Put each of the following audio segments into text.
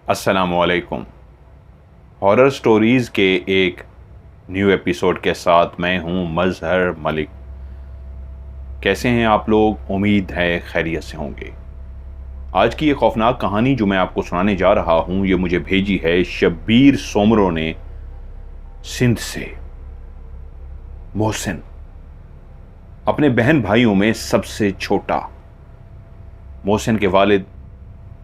अस्सलामुअलैकुम। Horror stories के एक न्यू एपिसोड के साथ मैं हूं मज़हर मलिक। कैसे हैं आप लोग? उम्मीद है खैरियत से होंगे। आज की ये खौफनाक कहानी जो मैं आपको सुनाने जा रहा हूं, ये मुझे भेजी है शब्बीर सोमरों ने सिंध से। मोहसिन अपने बहन भाइयों में सबसे छोटा। मोहसिन के वालिद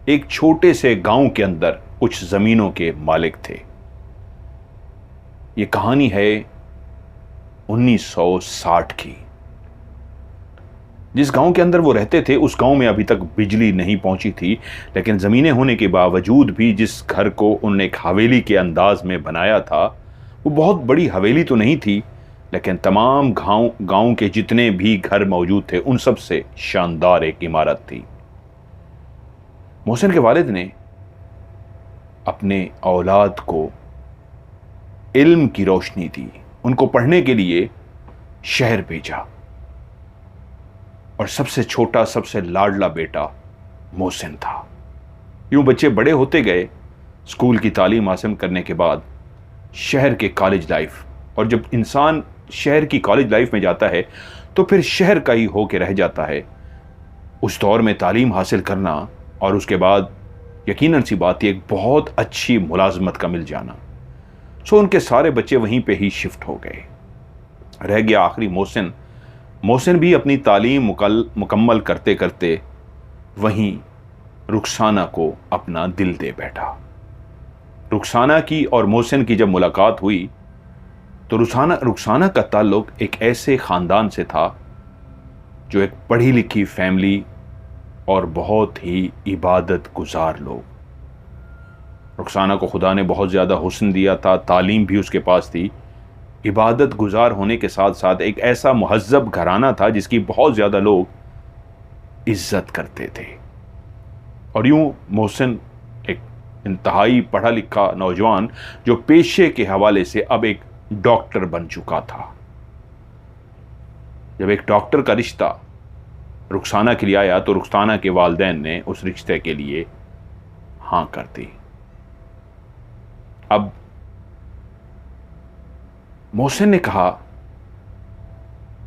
एक छोटे से गांव के अंदर कुछ ज़मीनों के मालिक थे। ये कहानी है 1960 की। जिस गांव के अंदर वो रहते थे उस गांव में अभी तक बिजली नहीं पहुंची थी, लेकिन ज़मीनें होने के बावजूद भी जिस घर को उन्होंने एक हवेली के अंदाज में बनाया था, वो बहुत बड़ी हवेली तो नहीं थी, लेकिन तमाम गांव के जितने भी घर मौजूद थे उन सब से शानदार एक इमारत थी। मोहसिन के वालिद ने अपने औलाद को इल्म की रोशनी दी, उनको पढ़ने के लिए शहर भेजा, और सबसे छोटा सबसे लाडला बेटा मोहसिन था। यूं बच्चे बड़े होते गए, स्कूल की तालीम हासिल करने के बाद शहर के कॉलेज लाइफ, और जब इंसान शहर की कॉलेज लाइफ में जाता है तो फिर शहर का ही होके रह जाता है। उस दौर में तालीम हासिल करना और उसके बाद यकीनन सी बात, एक बहुत अच्छी मुलाजमत का मिल जाना। सो उनके सारे बच्चे वहीं पे ही शिफ्ट हो गए। रह गया आखिरी मोहसिन। मोहसिन भी अपनी तालीम मुकम्मल करते करते वहीं रुखसाना को अपना दिल दे बैठा। रुखसाना की और मोहसिन की जब मुलाकात हुई तो रुखसाना का ताल्लुक एक ऐसे ख़ानदान से था जो एक पढ़ी लिखी फैमिली और बहुत ही इबादत गुजार लोग। रुखसाना को खुदा ने बहुत ज़्यादा हुस्न दिया था, तालीम भी उसके पास थी, इबादत गुजार होने के साथ साथ एक ऐसा मुहज़्ज़ब घराना था जिसकी बहुत ज़्यादा लोग इज्जत करते थे। और यूं मोहसिन एक इंतहाई पढ़ा लिखा नौजवान जो पेशे के हवाले से अब एक डॉक्टर बन चुका था। जब एक डॉक्टर का रिश्ता रुखसाना के लिए आया तो रुखसाना के वालिदैन ने उस रिश्ते के लिए हाँ कर दी। अब मोहसिन ने कहा,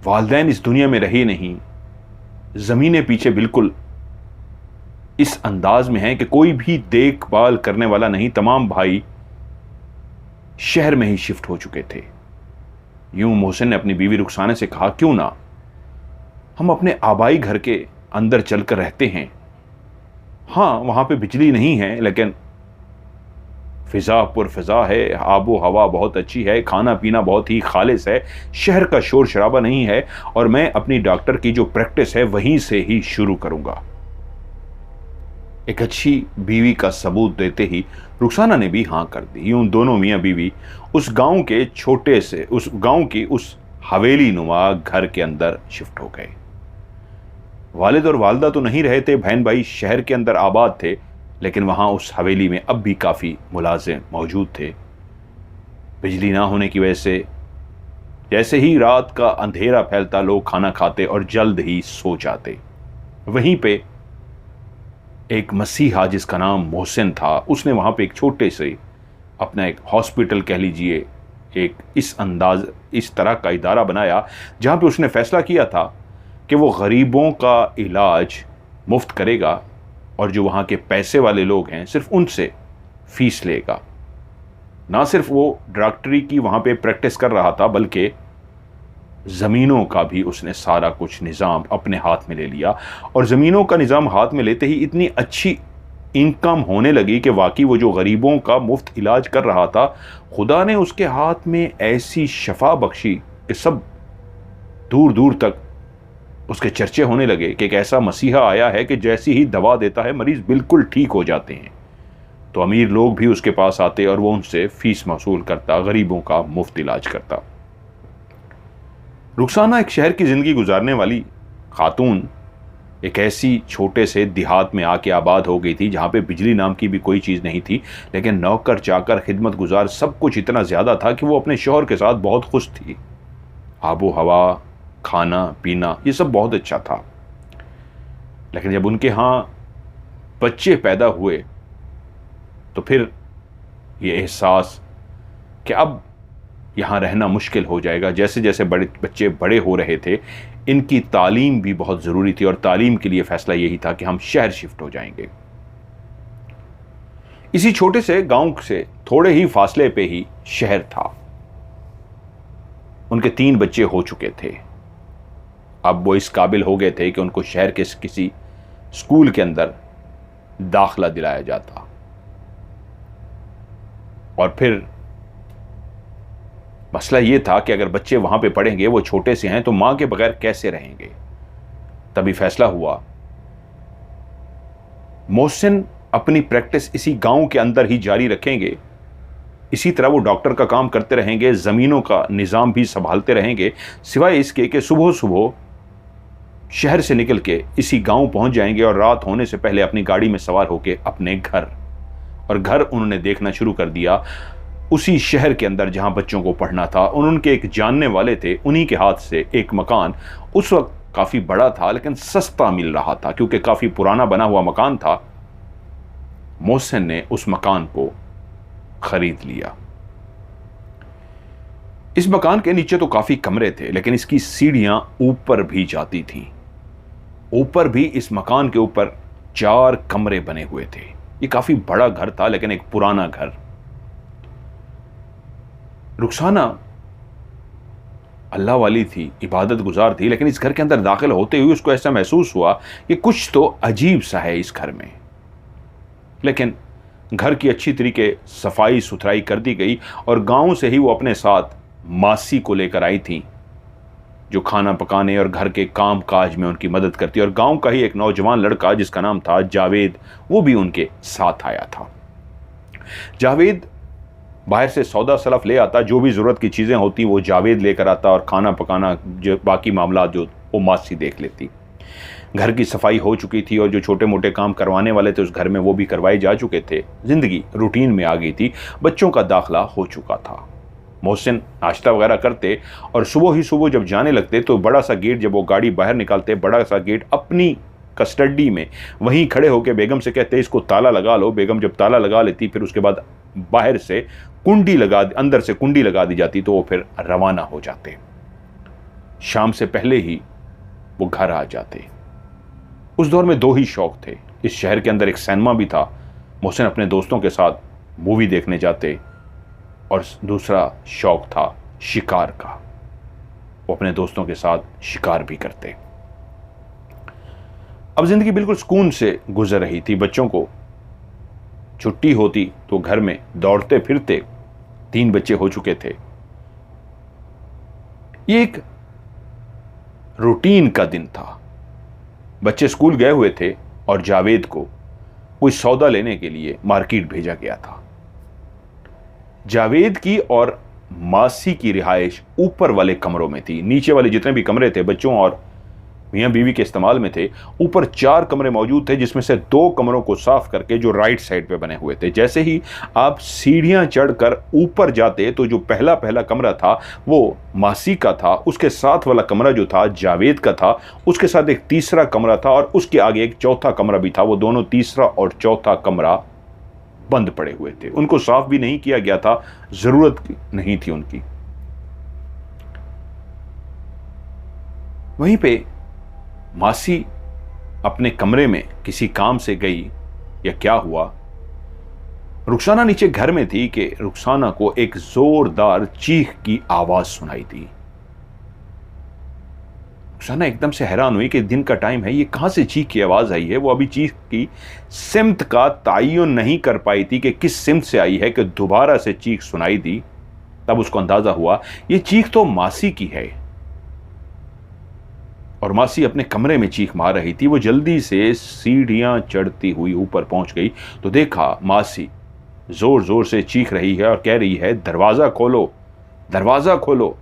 वालिदैन इस दुनिया में रहे नहीं, ज़मीनें पीछे बिल्कुल इस अंदाज में हैं कि कोई भी देखभाल करने वाला नहीं, तमाम भाई शहर में ही शिफ्ट हो चुके थे। यूं मोहसिन ने अपनी बीवी रुखसाना से कहा, क्यों ना हम अपने आबाई घर के अंदर चलकर रहते हैं। हाँ, वहां पे बिजली नहीं है, लेकिन फिजा पुरफिजा है, आबो हवा बहुत अच्छी है, खाना पीना बहुत ही खालिस है, शहर का शोर शराबा नहीं है, और मैं अपनी डॉक्टर की जो प्रैक्टिस है वहीं से ही शुरू करूंगा। एक अच्छी बीवी का सबूत देते ही रुखसाना ने भी हाँ कर दी। यूं दोनों मियाँ बीवी उस गांव के छोटे से उस गांव की उस हवेली नुमा घर के अंदर शिफ्ट हो गए। वालिद और वालदा तो नहीं रहे थे, बहन भाई शहर के अंदर आबाद थे, लेकिन वहाँ उस हवेली में अब भी काफ़ी मुलाजिम मौजूद थे। बिजली ना होने की वजह से जैसे ही रात का अंधेरा फैलता, लोग खाना खाते और जल्द ही सो जाते। वहीं पे एक मसीहा जिसका नाम मोहसिन था, उसने वहाँ पे एक छोटे से अपना एक हॉस्पिटल कह लीजिए, एक इस तरह का इदारा बनाया जहाँ पे उसने फैसला किया था कि वो गरीबों का इलाज मुफ्त करेगा, और जो वहाँ के पैसे वाले लोग हैं सिर्फ उनसे फीस लेगा। ना सिर्फ वो डॉक्टरी की वहाँ पे प्रैक्टिस कर रहा था, बल्कि ज़मीनों का भी उसने सारा कुछ निज़ाम अपने हाथ में ले लिया। और ज़मीनों का निज़ाम हाथ में लेते ही इतनी अच्छी इनकम होने लगी कि वाकई वो जो गरीबों का मुफ्त इलाज कर रहा था, खुदा ने उसके हाथ में ऐसी शफा बख्शी कि सब दूर दूर तक उसके चर्चे होने लगे कि एक ऐसा मसीहा आया है कि जैसी ही दवा देता है मरीज बिल्कुल ठीक हो जाते हैं। तो अमीर लोग भी उसके पास आते और वो उनसे फीस वसूल करता, गरीबों का मुफ्त इलाज करता। रुखसाना एक शहर की ज़िंदगी गुजारने वाली खातून एक ऐसी छोटे से देहात में आके आबाद हो गई थी जहाँ पे बिजली नाम की भी कोई चीज़ नहीं थी, लेकिन नौकर चाकर खिदमत गुजार सब कुछ इतना ज़्यादा था कि वो अपने शौहर के साथ बहुत खुश थी। आबो हवा, खाना पीना, ये सब बहुत अच्छा था। लेकिन जब उनके यहाँ बच्चे पैदा हुए तो फिर ये एहसास कि अब यहाँ रहना मुश्किल हो जाएगा। जैसे जैसे बच्चे बड़े हो रहे थे, इनकी तालीम भी बहुत ज़रूरी थी और तालीम के लिए फ़ैसला यही था कि हम शहर शिफ्ट हो जाएंगे। इसी छोटे से गांव से थोड़े ही फासले पे ही शहर था। उनके 3 बच्चे हो चुके थे। अब वो इस काबिल हो गए थे कि उनको शहर के किसी स्कूल के अंदर दाखिला दिलाया जाता। और फिर मसला यह था कि अगर बच्चे वहां पे पढ़ेंगे, वो छोटे से हैं, तो मां के बगैर कैसे रहेंगे। तभी फैसला हुआ मोहसिन अपनी प्रैक्टिस इसी गांव के अंदर ही जारी रखेंगे। इसी तरह वो डॉक्टर का काम करते रहेंगे, जमीनों का निजाम भी संभालते रहेंगे, सिवाय इसके कि सुबह सुबह शहर से निकल के इसी गांव पहुंच जाएंगे और रात होने से पहले अपनी गाड़ी में सवार होकर अपने घर। और घर उन्होंने देखना शुरू कर दिया उसी शहर के अंदर जहां बच्चों को पढ़ना था। उनके एक जानने वाले थे, उन्हीं के हाथ से एक मकान, उस वक्त काफी बड़ा था लेकिन सस्ता मिल रहा था, क्योंकि काफी पुराना बना हुआ मकान था। मोहसिन ने उस मकान को खरीद लिया। इस मकान के नीचे तो काफी कमरे थे, लेकिन इसकी सीढ़ियां ऊपर भी जाती थीं। ऊपर भी इस मकान के ऊपर 4 कमरे बने हुए थे। ये काफी बड़ा घर था, लेकिन एक पुराना घर। रुखसाना अल्लाह वाली थी, इबादत गुजार थी, लेकिन इस घर के अंदर दाखिल होते हुए उसको ऐसा महसूस हुआ कि कुछ तो अजीब सा है इस घर में। लेकिन घर की अच्छी तरीके सफाई सुथराई कर दी गई और गांव से ही वो अपने साथ मासी को लेकर आई थी, जो खाना पकाने और घर के काम काज में उनकी मदद करती। और गांव का ही एक नौजवान लड़का जिसका नाम था जावेद, वो भी उनके साथ आया था। जावेद बाहर से सौदा सलफ ले आता, जो भी ज़रूरत की चीज़ें होती वो जावेद लेकर आता, और खाना पकाना जो बाकी मामला जो वो मासी देख लेती। घर की सफाई हो चुकी थी और जो छोटे मोटे काम करवाने वाले थे उस घर में वो भी करवाए जा चुके थे। ज़िंदगी रूटीन में आ गई थी। बच्चों का दाखिला हो चुका था। मोहसिन नाश्ता वगैरह करते और सुबह ही सुबह जब जाने लगते तो बड़ा सा गेट, जब वो गाड़ी बाहर निकालते, बड़ा सा गेट अपनी कस्टडी में वहीं खड़े होकर बेगम से कहते इसको ताला लगा लो। बेगम जब ताला लगा लेती, फिर उसके बाद बाहर से कुंडी लगा, अंदर से कुंडी लगा दी जाती, तो वो फिर रवाना हो जाते। शाम से पहले ही वो घर आ जाते। उस दौर में 2 ही शौक थे। इस शहर के अंदर एक सिनेमा भी था, मोहसिन अपने दोस्तों के साथ मूवी देखने जाते, और दूसरा शौक था शिकार का। वो अपने दोस्तों के साथ शिकार भी करते। अब जिंदगी बिल्कुल सुकून से गुजर रही थी। बच्चों को छुट्टी होती तो घर में दौड़ते फिरते। 3 बच्चे हो चुके थे। ये एक रूटीन का दिन था। बच्चे स्कूल गए हुए थे और जावेद को कोई सौदा लेने के लिए मार्केट भेजा गया था। जावेद की और मासी की रिहाइश ऊपर वाले कमरों में थी। नीचे वाले जितने भी कमरे थे बच्चों और मियां बीवी के इस्तेमाल में थे। ऊपर 4 कमरे मौजूद थे, जिसमें से 2 कमरों को साफ करके जो राइट साइड पे बने हुए थे। जैसे ही आप सीढ़ियां चढ़कर ऊपर जाते तो जो पहला कमरा था वो मासी का था, उसके साथ वाला कमरा जो था जावेद का था, उसके साथ एक तीसरा कमरा था और उसके आगे एक चौथा कमरा भी था। वो दोनों तीसरा और चौथा कमरा बंद पड़े हुए थे, उनको साफ भी नहीं किया गया था, जरूरत नहीं थी उनकी। वहीं पे मासी अपने कमरे में किसी काम से गई या क्या हुआ, रुखसाना नीचे घर में थी कि रुखसाना को एक जोरदार चीख की आवाज सुनाई दी। रुखसाना एकदम से हैरान हुई कि दिन का टाइम है, ये कहां से चीख की आवाज आई है। वो अभी चीख की सिमत का तायुन नहीं कर पाई थी कि किस सिमत से आई है कि दोबारा से चीख सुनाई दी। तब उसको अंदाजा हुआ ये चीख तो मासी की है और मासी अपने कमरे में चीख मार रही थी। वो जल्दी से सीढ़ियां चढ़ती हुई ऊपर पहुंच गई तो देखा मासी जोर जोर से चीख रही है और कह रही है दरवाजा खोलो, दरवाजा खोलो।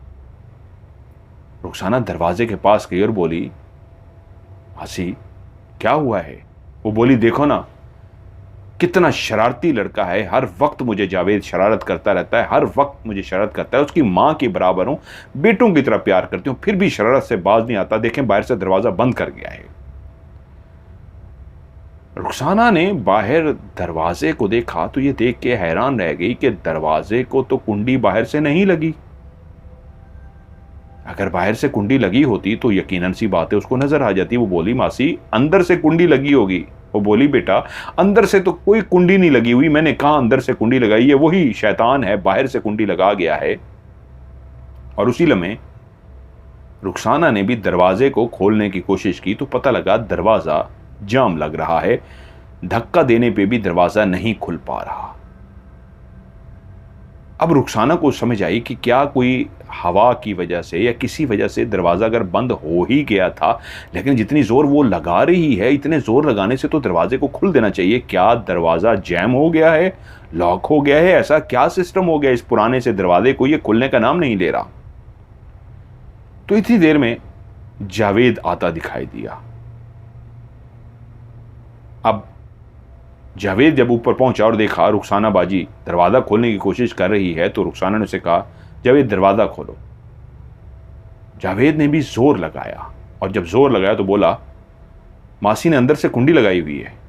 रुखसाना दरवाजे के पास गई और बोली मासी क्या हुआ है। वो बोली देखो ना कितना शरारती लड़का है, हर वक्त मुझे जावेद शरारत करता रहता है, हर वक्त मुझे शरारत करता है। उसकी मां के बराबर हूं, बेटों की तरह प्यार करती हूं, फिर भी शरारत से बाज नहीं आता। देखें बाहर से दरवाजा बंद कर गया है। रुखसाना ने बाहर दरवाजे को देखा तो ये देख के हैरान रह गई कि दरवाजे को तो कुंडी बाहर से नहीं लगी। अगर बाहर से कुंडी लगी होती तो यकीनन सी बात है उसको नजर आ जाती। वो बोली, मासी अंदर से कुंडी लगी होगी। वो बोली, बेटा अंदर से तो कोई कुंडी नहीं लगी हुई, मैंने कहा अंदर से कुंडी लगाई है, वही शैतान है बाहर से कुंडी लगा गया है। और उसी लम्हे रुखसाना ने भी दरवाजे को खोलने की कोशिश की तो पता लगा दरवाजा जाम लग रहा है, धक्का देने पे भी दरवाजा नहीं खुल पा रहा। अब रुखसाना को समझ आई कि क्या कोई हवा की वजह से या किसी वजह से दरवाज़ा अगर बंद हो ही गया था, लेकिन जितनी ज़ोर वो लगा रही है, इतने ज़ोर लगाने से तो दरवाजे को खुल देना चाहिए। क्या दरवाज़ा जैम हो गया है, लॉक हो गया है? ऐसा क्या सिस्टम हो गया इस पुराने से दरवाजे को, ये खुलने का नाम नहीं ले रहा। तो इतनी देर में जावेद आता दिखाई दिया। अब जावेद जब ऊपर पहुंचा और देखा रुखसाना बाजी दरवाज़ा खोलने की कोशिश कर रही है तो रुखसाना ने उसे कहा, जावेद दरवाज़ा खोलो। जावेद ने भी जोर लगाया और जब जोर लगाया तो बोला, मासी ने अंदर से कुंडी लगाई हुई है।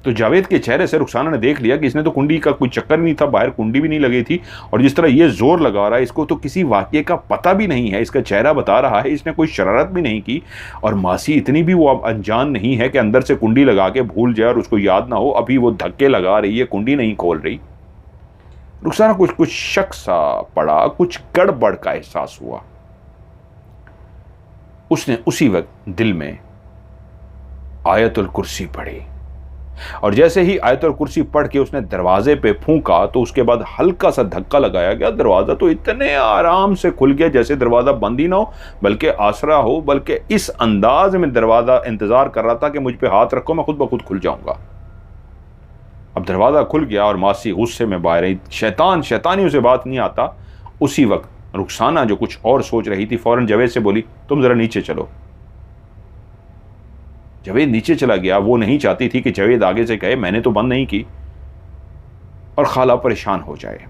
तो जावेद के चेहरे से रुखसाना ने देख लिया कि इसने तो कुंडी का कोई चक्कर नहीं था, बाहर कुंडी भी नहीं लगी थी, और जिस तरह ये जोर लगा रहा है इसको तो किसी वाकये का पता भी नहीं है। इसका चेहरा बता रहा है इसने कोई शरारत भी नहीं की, और मासी इतनी भी वो अब अनजान नहीं है कि अंदर से कुंडी लगा के भूल जाए और उसको याद ना हो। अभी वो धक्के लगा रही है, कुंडी नहीं खोल रही। रुखसाना कुछ शक सा पड़ा, कुछ गड़बड़ का एहसास हुआ। उसने उसी वक्त दिल में आयतुल कुर्सी पढ़ी, और जैसे ही आयतुल कुर्सी पढ़ के उसने दरवाजे पे फूंका तो उसके बाद हल्का सा धक्का लगाया गया। दरवाजा तो इतने आराम से खुल गया जैसे दरवाजा बंद ही ना हो बल्कि आसरा हो, बल्कि इस अंदाज में दरवाजा इंतजार कर रहा था कि मुझ पे हाथ रखो मैं खुद ब खुद खुल जाऊंगा। अब दरवाजा खुल गया और मासी गुस्से में बाहर आई। शैतानियों से बात नहीं आता। उसी वक्त रुखसाना जो कुछ और सोच रही थी फौरन जावेद से बोली, तुम जरा नीचे चलो। जावेद नीचे चला गया। वो नहीं चाहती थी कि जावेद आगे से कहे मैंने तो बंद नहीं की और खाला परेशान हो जाए।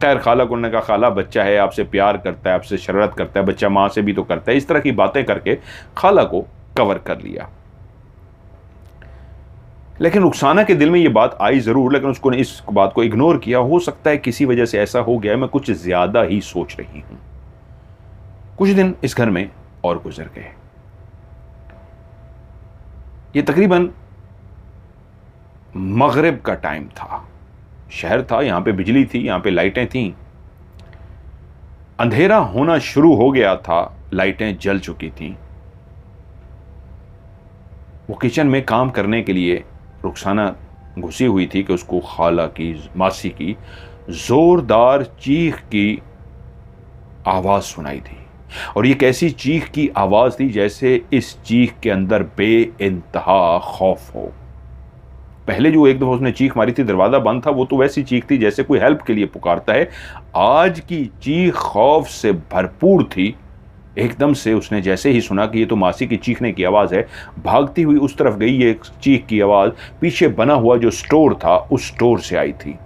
खैर खाला को ने कहा, खाला बच्चा है, आपसे प्यार करता है, आपसे शरारत करता है, बच्चा माँ से भी तो करता है। इस तरह की बातें करके खाला को कवर कर लिया। लेकिन रुखसाना के दिल में ये बात आई जरूर, लेकिन उसको ने इस बात को इग्नोर किया। हो सकता है किसी वजह से ऐसा हो गया, मैं कुछ ज्यादा ही सोच रही हूं। कुछ दिन इस घर में और गुजर गए। ये तकरीबन मगरिब का टाइम था। शहर था, यहां पे बिजली थी, यहां पे लाइटें थीं। अंधेरा होना शुरू हो गया था, लाइटें जल चुकी थीं। वो किचन में काम करने के लिए रुखसाना घुसी हुई थी कि उसको खाला की, मासी की जोरदार चीख की आवाज सुनाई थी। और ये कैसी चीख की आवाज थी जैसे इस चीख के अंदर बेइंतहा खौफ हो। पहले जो एक दफा उसने चीख मारी थी दरवाजा बंद था, वो तो वैसी चीख थी जैसे कोई हेल्प के लिए पुकारता है। आज की चीख खौफ से भरपूर थी। एकदम से उसने जैसे ही सुना कि ये तो मासी की चीखने की आवाज है, भागती हुई उस तरफ गई। ये चीख की आवाज पीछे बना हुआ जो स्टोर था उस स्टोर से आई थी।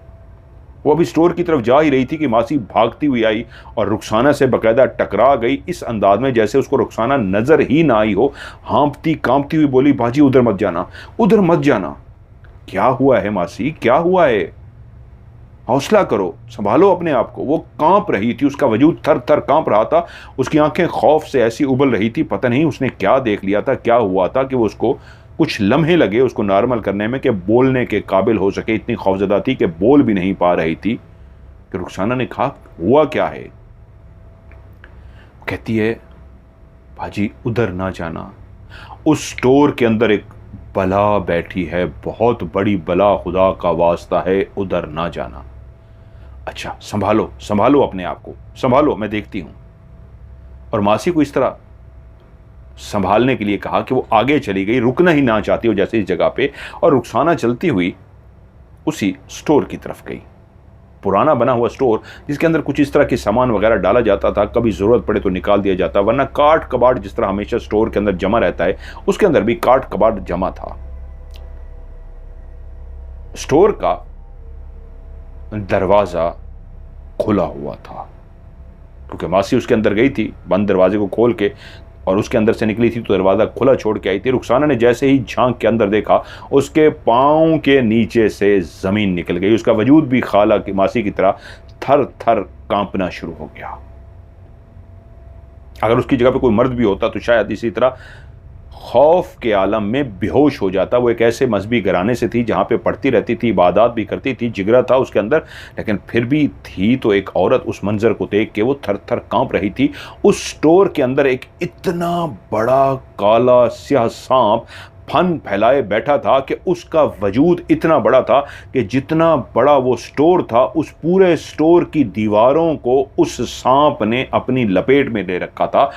वो अभी स्टोर की तरफ जा ही रही थी कि मासी भागती हुई आई और रुखसाना से बकायदा टकरा गई, इस अंदाज में जैसे उसको रुखसाना नजर ही ना आई हो। हाँफती कांपती हुई बोली, बाजी उधर मत जाना, उधर मत जाना। क्या हुआ है मासी, क्या हुआ है? हौसला करो, संभालो अपने आप को। वो कांप रही थी, उसका वजूद थर थर कांप रहा था। उसकी आंखें खौफ से ऐसी उबल रही थी, पता नहीं उसने क्या देख लिया था, क्या हुआ था कि वो उसको कुछ लम्हे लगे उसको नॉर्मल करने में कि बोलने के काबिल हो सके। इतनी खौफजदा थी कि बोल भी नहीं पा रही थी। कि रुखसाना ने कहा, हुआ क्या है? कहती है, भाजी उधर ना जाना, उस स्टोर के अंदर एक बला बैठी है, बहुत बड़ी बला, खुदा का वास्ता है उधर ना जाना। अच्छा संभालो, संभालो अपने आप को, संभालो, मैं देखती हूं। और मासी को इस तरह संभालने के लिए कहा कि वो आगे चली गई, रुकना ही ना चाहती हो जैसे इस जगह पे। और रुखसाना चलती हुई उसी स्टोर की तरफ गई। पुराना बना हुआ स्टोर जिसके अंदर कुछ इस तरह के सामान वगैरह डाला जाता था, कभी जरूरत पड़े तो निकाल दिया जाता, वरना काट कबाड़ जिस तरह हमेशा स्टोर के अंदर जमा रहता है उसके अंदर भी काट कबाड़ जमा था। स्टोर का दरवाजा खुला हुआ था क्योंकि मासी उसके अंदर गई थी। बंद दरवाजे को खोल के और उसके अंदर से निकली थी तो दरवाज़ा खुला छोड़ के आई थी। रुखसाना ने जैसे ही झांक के अंदर देखा, उसके पाँव के नीचे से ज़मीन निकल गई। उसका वजूद भी खाला की मासी की तरह थर थर कांपना शुरू हो गया। अगर उसकी जगह पे कोई मर्द भी होता तो शायद इसी तरह खौफ के आलम में बेहोश हो जाता। वो एक ऐसे मजहबी घराने से थी जहाँ पे पढ़ती रहती थी, इबादत भी करती थी, जिगरा था उसके अंदर, लेकिन फिर भी थी तो एक औरत। उस मंजर को देख के वो थर थर कांप रही थी। उस स्टोर के अंदर एक इतना बड़ा काला स्याह सांप फन फैलाए बैठा था कि उसका वजूद इतना बड़ा था कि जितना बड़ा वो स्टोर था, उस पूरे स्टोर की दीवारों को उस सांप ने अपनी लपेट में ले रखा था।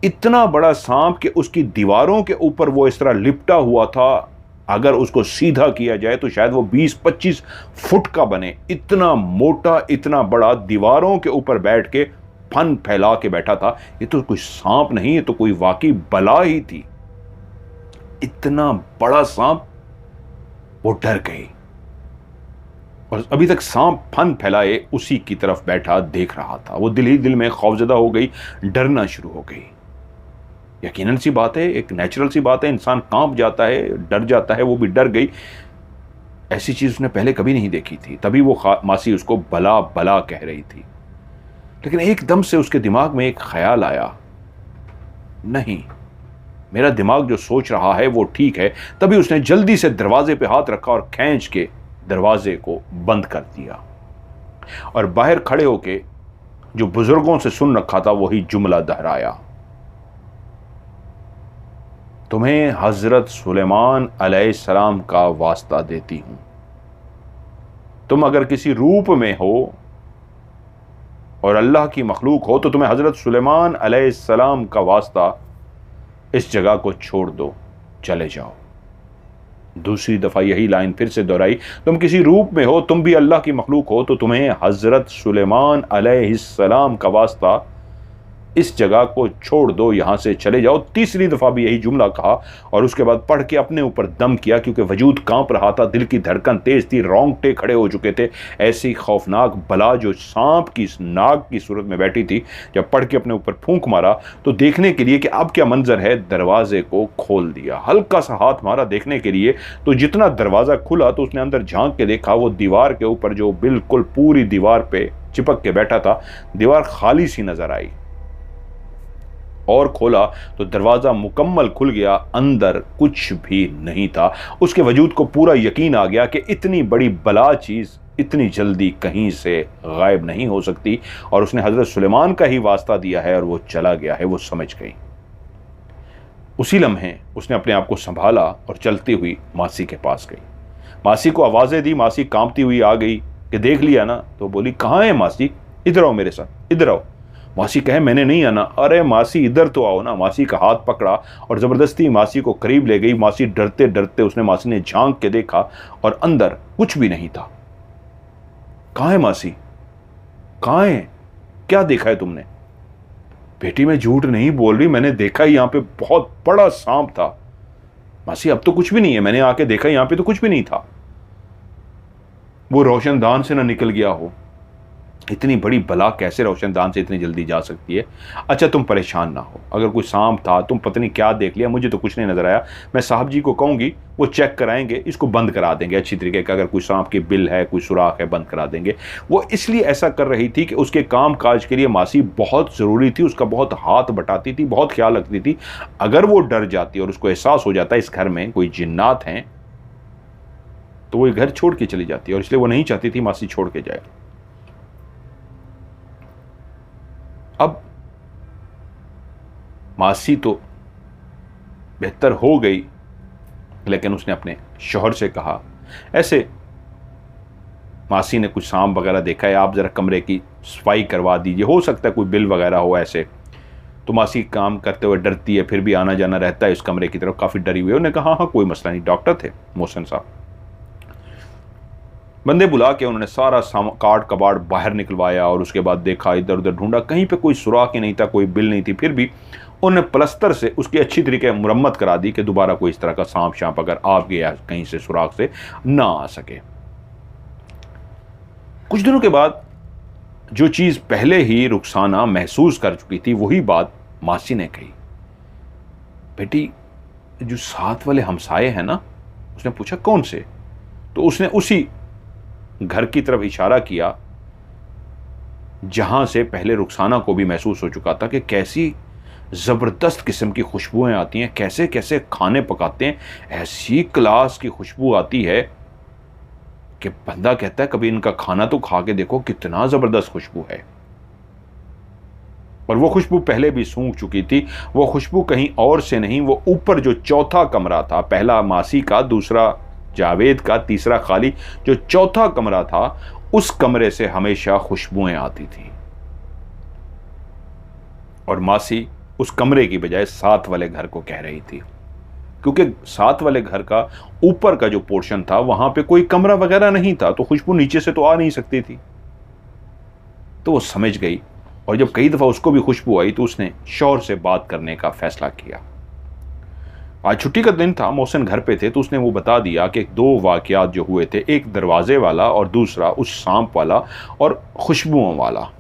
इतना बड़ा सांप कि उसकी दीवारों के ऊपर वो इस तरह लिपटा हुआ था। अगर उसको सीधा किया जाए तो शायद वो 20-25 फुट का बने। इतना मोटा, इतना बड़ा, दीवारों के ऊपर बैठ के फन फैला के बैठा था। ये तो कोई सांप नहीं, ये तो कोई वाकई बला ही थी। इतना बड़ा सांप। वो डर गई और अभी तक सांप फन फैलाए उसी की तरफ बैठा देख रहा था। वो दिल ही दिल में खौफजदा हो गई, डरना शुरू हो गई। यकीनन सी बात है, एक नेचुरल सी बात है, इंसान कांप जाता है, डर जाता है। वो भी डर गई। ऐसी चीज उसने पहले कभी नहीं देखी थी। तभी वो मासी उसको बला बला कह रही थी। लेकिन एकदम से उसके दिमाग में एक ख्याल आया, नहीं, मेरा दिमाग जो सोच रहा है वो ठीक है। तभी उसने जल्दी से दरवाजे पे हाथ रखा और खींच के दरवाजे को बंद कर दिया और बाहर खड़े होके जो बुजुर्गों से सुन रखा था वही जुमला दोहराया, तुम्हें हजरत सुलेमान अलैहिस्सलाम का वास्ता देती हूं, तुम अगर किसी रूप में हो और अल्लाह की मखलूक हो तो तुम्हें हजरत सुलेमान अलैहिस्सलाम का वास्ता, इस जगह को छोड़ दो, चले जाओ। दूसरी दफा यही लाइन फिर से दोहराई, तुम किसी रूप में हो, तुम भी अल्लाह की मखलूक हो तो तुम्हें हजरत सुलेमान अलैहिस्सलाम का वास्ता, इस जगह को छोड़ दो, यहां से चले जाओ। तीसरी दफा भी यही जुमला कहा और उसके बाद पढ़ के अपने ऊपर दम किया, क्योंकि वजूद कांप रहा था, दिल की धड़कन तेज थी, रोंगटे खड़े हो चुके थे। ऐसी खौफनाक बला जो सांप की नाग की सूरत में बैठी थी, जब पढ़ के अपने ऊपर फूंक मारा तो देखने के लिए कि अब क्या मंजर है, दरवाजे को खोल दिया। हल्का सा हाथ मारा देखने के लिए तो जितना दरवाजा खुला तो उसने अंदर झांक के देखा, वो दीवार के ऊपर जो बिल्कुल पूरी दीवार पे चिपक के बैठा था, दीवार खाली सी नजर आई। और खोला तो दरवाजा मुकम्मल खुल गया। अंदर कुछ भी नहीं था। उसके वजूद को पूरा यकीन आ गया कि इतनी बड़ी बला चीज इतनी जल्दी कहीं से गायब नहीं हो सकती और उसने हजरत सुलेमान का ही वास्ता दिया है और वो चला गया है। वो समझ गई। उसी लम्हे उसने अपने आप को संभाला और चलती हुई मासी के पास गई। मासी को आवाजें दी। मासी कांपती हुई आ गई कि देख लिया ना? तो बोली, कहाँ है मासी? इधर आओ मेरे साथ, इधर आओ। मासी कहे, मैंने नहीं आना। अरे मासी इधर तो आओ ना। मासी का हाथ पकड़ा और जबरदस्ती मासी को करीब ले गई। मासी डरते डरते, उसने मासी ने झांक के देखा और अंदर कुछ भी नहीं था। कहाँ है मासी? कहाँ है? क्या देखा है तुमने? बेटी मैं झूठ नहीं बोल रही, मैंने देखा ही, यहां पे बहुत बड़ा सांप था। मासी अब तो कुछ भी नहीं है, मैंने आके देखा यहां पे तो कुछ भी नहीं था। वो रोशनदान से ना निकल गया हो। इतनी बड़ी बला कैसे रोशनदान से इतनी जल्दी जा सकती है? अच्छा तुम परेशान ना हो, अगर कोई सांप था, तुम पता नहीं क्या देख लिया, मुझे तो कुछ नहीं नजर आया। मैं साहब जी को कहूंगी, वो चेक कराएंगे, इसको बंद करा देंगे अच्छी तरीके का। अगर कोई सांप की बिल है, कोई सुराख है, बंद करा देंगे। वो इसलिए ऐसा कर रही थी कि उसके काम काज के लिए मासी बहुत ज़रूरी थी, उसका बहुत हाथ बटाती थी, बहुत ख्याल रखती थी। अगर वो डर जाती और उसको एहसास हो जाता इस घर में कोई जिन्नात हैं, तो वो घर छोड़ के चली जाती, और इसलिए वो नहीं चाहती थी मासी छोड़ के जाए। अब मासी तो बेहतर हो गई, लेकिन उसने अपने शौहर से कहा, ऐसे मासी ने कुछ सांप वगैरह देखा है, आप जरा कमरे की सफाई करवा दीजिए, हो सकता है कोई बिल वगैरह हो ऐसे। तो मासी काम करते हुए डरती है, फिर भी आना जाना रहता है इस कमरे की तरफ, काफ़ी डरी हुई है। उन्होंने कहा, हाँ कोई मसला नहीं। डॉक्टर थे मोहसिन साहब, बंदे बुला के उन्होंने सारा काट कबाड़ बाहर निकलवाया और उसके बाद देखा, इधर उधर ढूंढा, कहीं पे कोई सुराख ही नहीं था, कोई बिल नहीं थी। फिर भी उन्होंने प्लस्तर से उसकी अच्छी तरीके मुरम्मत करा दी कि दोबारा कोई इस तरह का सांप शांप अगर आ गया कहीं से सुराख से ना आ सके। कुछ दिनों के बाद जो चीज़ पहले ही रुखसाना महसूस कर चुकी थी, वही बात मासी ने कही बेटी जो साथ वाले हमसाए हैं ना, उसने पूछा कौन से? तो उसने उसी घर की तरफ इशारा किया जहां से पहले रुखसाना को भी महसूस हो चुका था कि कैसी जबरदस्त किस्म की खुशबुएं आती हैं, कैसे कैसे खाने पकाते हैं, ऐसी क्लास की खुशबू आती है कि बंदा कहता है कभी इनका खाना तो खा के देखो, कितना जबरदस्त खुशबू है। और वो खुशबू पहले भी सूंघ चुकी थी। वो खुशबू कहीं और से नहीं, वो ऊपर जो चौथा कमरा था, पहला मासी का, दूसरा जावेद का, तीसरा खाली, जो चौथा कमरा था उस कमरे से हमेशा खुशबुएं आती थी। और मासी उस कमरे की बजाय साथ वाले घर को कह रही थी, क्योंकि साथ वाले घर का ऊपर का जो पोर्शन था वहां पे कोई कमरा वगैरह नहीं था, तो खुशबू नीचे से तो आ नहीं सकती थी। तो वो समझ गई, और जब कई दफा उसको भी खुशबू आई तो उसने शौहर से बात करने का फैसला किया। आज छुट्टी का दिन था, मोहसिन घर पे थे, तो उसने वो बता दिया कि दो वाकयात जो हुए थे, एक दरवाजे वाला और दूसरा उस सांप वाला और खुशबुओं वाला।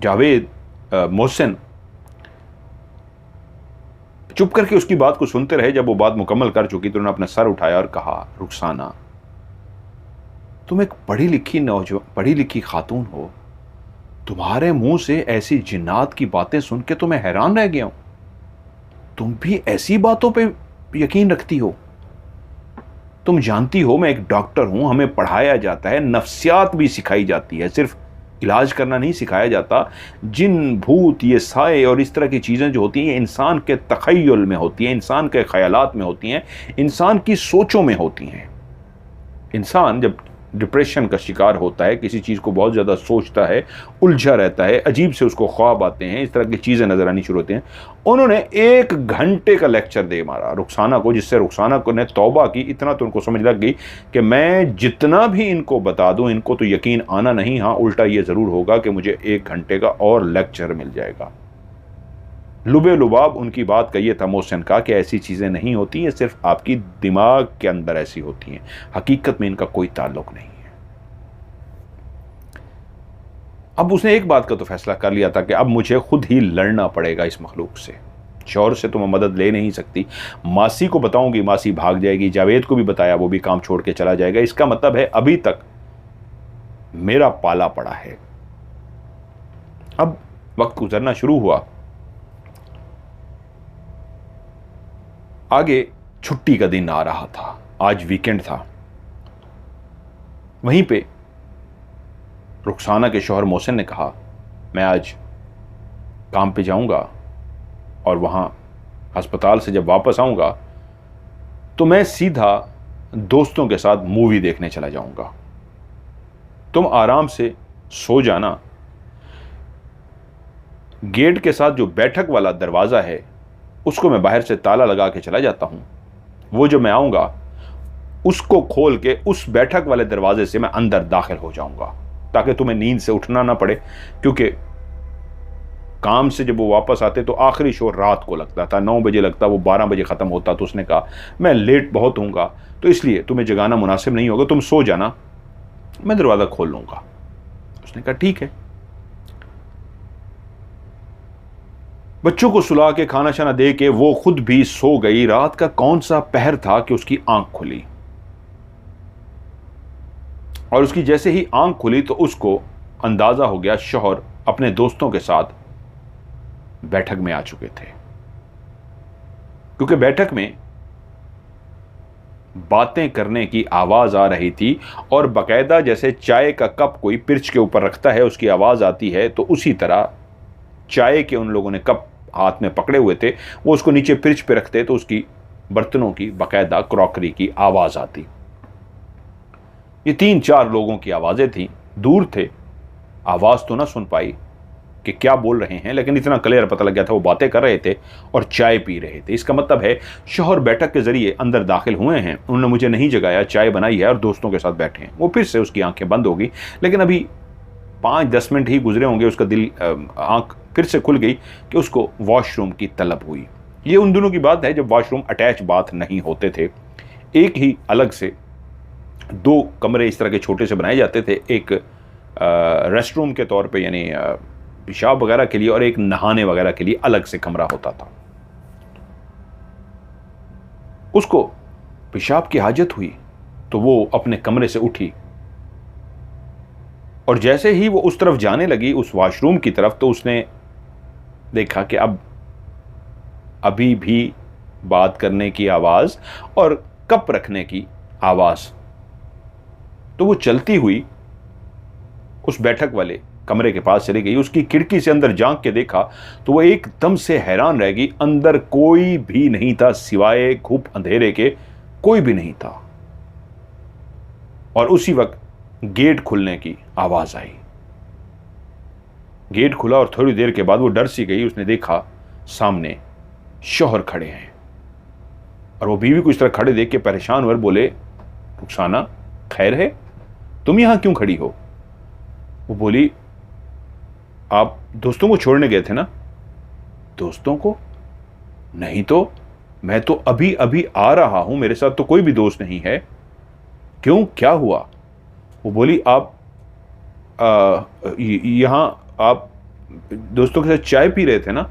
जावेद मोहसिन चुप करके उसकी बात को सुनते रहे। जब वो बात मुकम्मल कर चुकी तो उन्होंने अपना सर उठाया और कहा, रुखसाना तुम एक पढ़ी लिखी खातून हो, तुम्हारे मुंह से ऐसी जिन्नात की बातें सुन के तो मैं हैरान रह गया हूं। तुम भी ऐसी बातों पे यकीन रखती हो? तुम जानती हो मैं एक डॉक्टर हूं, हमें पढ़ाया जाता है, नफ्सियात भी सिखाई जाती है, सिर्फ इलाज करना नहीं सिखाया जाता। जिन भूत ये साए और इस तरह की चीज़ें जो होती हैं इंसान के तखय्युल में होती हैं, इंसान के ख्यालात में होती हैं, इंसान की सोचों में होती हैं। इंसान जब डिप्रेशन का शिकार होता है, किसी चीज़ को बहुत ज़्यादा सोचता है, उलझा रहता है, अजीब से उसको ख्वाब आते हैं, इस तरह की चीज़ें नज़र आनी शुरू होती हैं। उन्होंने 1 घंटे का लेक्चर दे मारा रुखसाना को, जिससे रुखसाना को ने तौबा की। इतना तो उनको समझ लग गई कि मैं जितना भी इनको बता दूं इनको तो यकीन आना नहीं, हाँ उल्टा ये ज़रूर होगा कि मुझे 1 घंटे का और लेक्चर मिल जाएगा। लुबे लुबाब उनकी बात का ये था मोहसिन का कि ऐसी चीज़ें नहीं होती, ये सिर्फ आपकी दिमाग के अंदर ऐसी होती हैं, हकीकत में इनका कोई ताल्लुक नहीं है। अब उसने एक बात का तो फैसला कर लिया था कि अब मुझे खुद ही लड़ना पड़ेगा इस मखलूक से। शौहर से तो मैं मदद ले नहीं सकती, मासी को बताऊंगी, मासी भाग जाएगी, जावेद को भी बताया, वो भी काम छोड़ के चला जाएगा। इसका मतलब है अभी तक मेरा पाला पड़ा है। अब वक्त गुजरना शुरू हुआ, आगे छुट्टी का दिन आ रहा था, आज वीकेंड था। वहीं पे रुखसाना के शौहर मोहसिन ने कहा, मैं आज काम पे जाऊंगा और वहां अस्पताल से जब वापस आऊंगा तो मैं सीधा दोस्तों के साथ मूवी देखने चला जाऊंगा, तुम आराम से सो जाना। गेट के साथ जो बैठक वाला दरवाजा है उसको मैं बाहर से ताला लगा के चला जाता हूं, वो जो मैं आऊंगा उसको खोल के उस बैठक वाले दरवाजे से मैं अंदर दाखिल हो जाऊंगा, ताकि तुम्हें नींद से उठना ना पड़े। क्योंकि काम से जब वो वापस आते तो आखिरी शो रात को लगता था, 9 बजे लगता, वो 12 बजे ख़त्म होता। तो उसने कहा मैं लेट बहुत हूँगा, तो इसलिए तुम्हें जगाना मुनासिब नहीं होगा, तुम सो जाना, मैं दरवाज़ा खोल लूँगा। उसने कहा ठीक है। बच्चों को सुला के खाना शाना दे के वो खुद भी सो गई। रात का कौन सा पहर था कि उसकी आंख खुली, और उसकी जैसे ही आंख खुली तो उसको अंदाजा हो गया शौहर अपने दोस्तों के साथ बैठक में आ चुके थे। क्योंकि बैठक में बातें करने की आवाज आ रही थी, और बाकायदा जैसे चाय का कप कोई पिर्च के ऊपर रखता है उसकी आवाज आती है, तो उसी तरह चाय के उन लोगों ने कप हाथ में पकड़े हुए थे, वो उसको नीचे पिर्च पे रखते तो उसकी बर्तनों की बाकायदा क्रॉकरी की आवाज आती। ये 3-4 लोगों की आवाजें थी, दूर थे, आवाज तो ना सुन पाई कि क्या बोल रहे हैं, लेकिन इतना क्लियर पता लग गया था वो बातें कर रहे थे और चाय पी रहे थे। इसका मतलब है शौहर बैठक के जरिए अंदर दाखिल हुए हैं, उन्होंने मुझे नहीं जगाया, चाय बनाई है और दोस्तों के साथ बैठे हैं। वो फिर से उसकी आंखें बंद हो गई, लेकिन अभी 5-10 मिनट ही गुजरे होंगे, उसका दिल आंख फिर से खुल गई कि उसको वॉशरूम की तलब हुई। ये उन दिनों की बात है जब वॉशरूम अटैच बाथ नहीं होते थे, एक ही अलग से 2 कमरे इस तरह के छोटे से बनाए जाते थे, एक रेस्ट रूम के तौर पे, यानी पेशाब वगैरह के लिए और एक नहाने वगैरह के लिए अलग से कमरा होता था। उसको पेशाब की हाजत हुई तो वो अपने कमरे से उठी और जैसे ही वो उस तरफ जाने लगी, उस वॉशरूम की तरफ, तो उसने देखा कि अब अभी भी बात करने की आवाज और कप रखने की आवाज। तो वो चलती हुई उस बैठक वाले कमरे के पास चली गई। उसकी खिड़की से अंदर झांक के देखा तो वो एकदम से हैरान रह गई। अंदर कोई भी नहीं था सिवाय घुप अंधेरे के, कोई भी नहीं था। और उसी वक्त गेट खुलने की आवाज आई। गेट खुला और थोड़ी देर के बाद वो डर सी गई। उसने देखा सामने शौहर खड़े हैं और वो बीवी को इस तरह खड़े देख के परेशान हुए, बोले, रुखसाना खैर है, तुम यहां क्यों खड़ी हो? वो बोली, आप दोस्तों को छोड़ने गए थे ना? दोस्तों को? नहीं तो, मैं तो अभी अभी आ रहा हूं, मेरे साथ तो कोई भी दोस्त नहीं है। क्यों, क्या हुआ? वो बोली, आप यहां आप दोस्तों के साथ चाय पी रहे थे ना?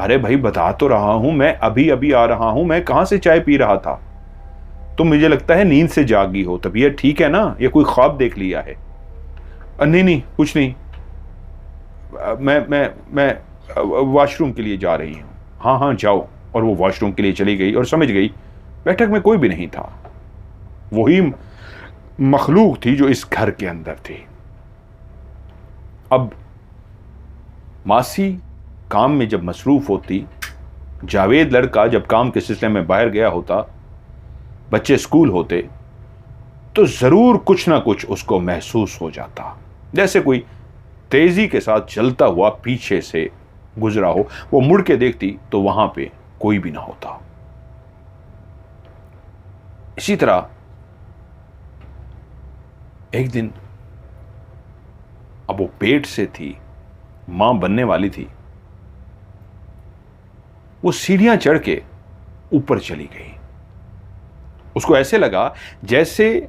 अरे भाई बता तो रहा हूं, मैं अभी अभी आ रहा हूं, मैं कहां से चाय पी रहा था? तो मुझे लगता है नींद से जागी हो, तबीयत ठीक है ना, या कोई ख्वाब देख लिया है? नहीं नहीं कुछ नहीं, मैं वॉशरूम के लिए जा रही हूं। हाँ हाँ जाओ। और वो वॉशरूम के लिए चली गई और समझ गई बैठक में कोई भी नहीं था। वही मखलूक थी जो इस घर के अंदर थी। अब मासी काम में जब मसरूफ होती, जावेद लड़का जब काम के सिलसिले में बाहर गया होता, बच्चे स्कूल होते, तो जरूर कुछ ना कुछ उसको महसूस हो जाता, जैसे कोई तेजी के साथ चलता हुआ पीछे से गुजरा हो। वो मुड़ के देखती तो वहां पे कोई भी ना होता। इसी तरह एक दिन, अब वो पेट से थी, मां बनने वाली थी, वो सीढ़ियां चढ़ के ऊपर चली गई। उसको ऐसे लगा जैसे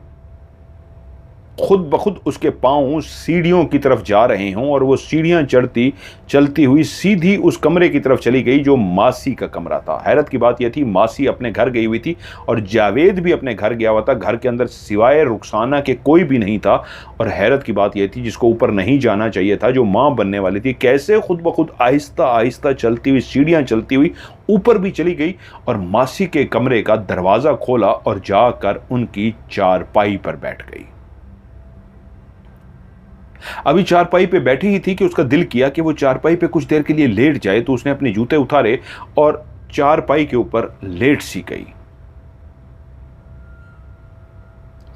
खुद ब खुद उसके पांव सीढ़ियों की तरफ जा रहे हों और वो सीढ़ियां चलती हुई सीधी उस कमरे की तरफ चली गई जो मासी का कमरा था। हैरत की बात यह थी, मासी अपने घर गई हुई थी और जावेद भी अपने घर गया हुआ था। घर के अंदर सिवाय रुखसाना के कोई भी नहीं था। और हैरत की बात यह थी, जिसको ऊपर नहीं जाना चाहिए था, जो मां बनने वाली थी, कैसे खुद ब खुद आहिस्ता आहिस्ता चलती हुई, सीढ़ियां चलती हुई ऊपर भी चली गई और मासी के कमरे का दरवाजा खोला और जाकर उनकी चारपाई पर बैठ गई। अभी चारपाई पे बैठी ही थी कि उसका दिल किया कि वो चारपाई पे कुछ देर के लिए लेट जाए, तो उसने अपने जूते उतारे और चारपाई के ऊपर लेट सी गई।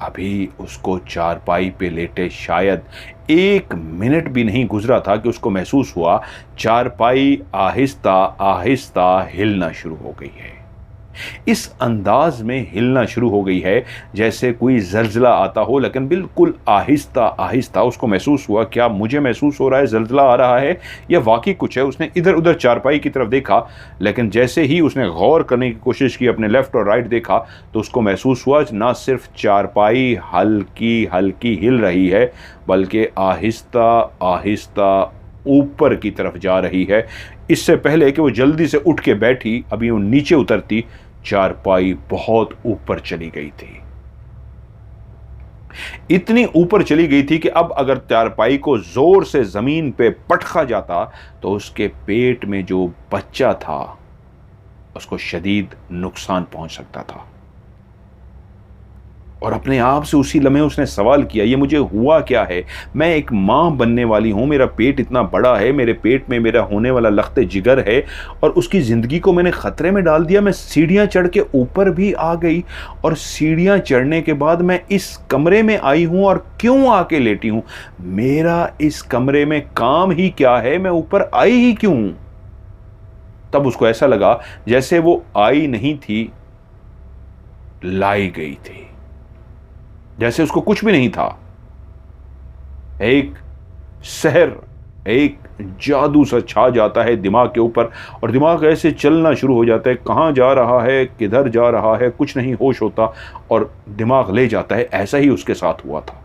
अभी उसको चारपाई पे लेटे शायद 1 मिनट भी नहीं गुजरा था कि उसको महसूस हुआ चारपाई आहिस्ता आहिस्ता हिलना शुरू हो गई है। इस अंदाज में हिलना शुरू हो गई है जैसे कोई जल्जला आता हो, लेकिन बिल्कुल आहिस्ता आहिस्ता। उसको महसूस हुआ, क्या मुझे महसूस हो रहा है जल्जला आ रहा है या वाकई कुछ है? उसने इधर उधर चारपाई की तरफ देखा, लेकिन जैसे ही उसने गौर करने की कोशिश की, अपने लेफ्ट और राइट देखा, तो उसको महसूस हुआ ना सिर्फ चारपाई हल्की हल्की हिल रही है, बल्कि आहिस्ता आहिस्ता ऊपर की तरफ जा रही है। इससे पहले कि वो जल्दी से उठ के बैठी, अभी वो नीचे उतरती, चारपाई बहुत ऊपर चली गई थी। इतनी ऊपर चली गई थी कि अब अगर चारपाई को जोर से जमीन पे पटका जाता तो उसके पेट में जो बच्चा था उसको शदीद नुकसान पहुंच सकता था। और अपने आप से उसी लम्हे उसने सवाल किया, ये मुझे हुआ क्या है? मैं एक मां बनने वाली हूं, मेरा पेट इतना बड़ा है, मेरे पेट में मेरा होने वाला लख्ते जिगर है और उसकी ज़िंदगी को मैंने ख़तरे में डाल दिया। मैं सीढ़ियां चढ़ के ऊपर भी आ गई और सीढ़ियां चढ़ने के बाद मैं इस कमरे में आई हूं और क्यों आके लेटी हूं? मेरा इस कमरे में काम ही क्या है? मैं ऊपर आई ही क्यों? तब उसको ऐसा लगा जैसे वो आई नहीं थी, लाई गई थी, जैसे उसको कुछ भी नहीं था। एक सहर, एक जादू सा छा जाता है दिमाग के ऊपर और दिमाग ऐसे चलना शुरू हो जाता है, कहां जा रहा है, किधर जा रहा है, कुछ नहीं होश होता और दिमाग ले जाता है। ऐसा ही उसके साथ हुआ था।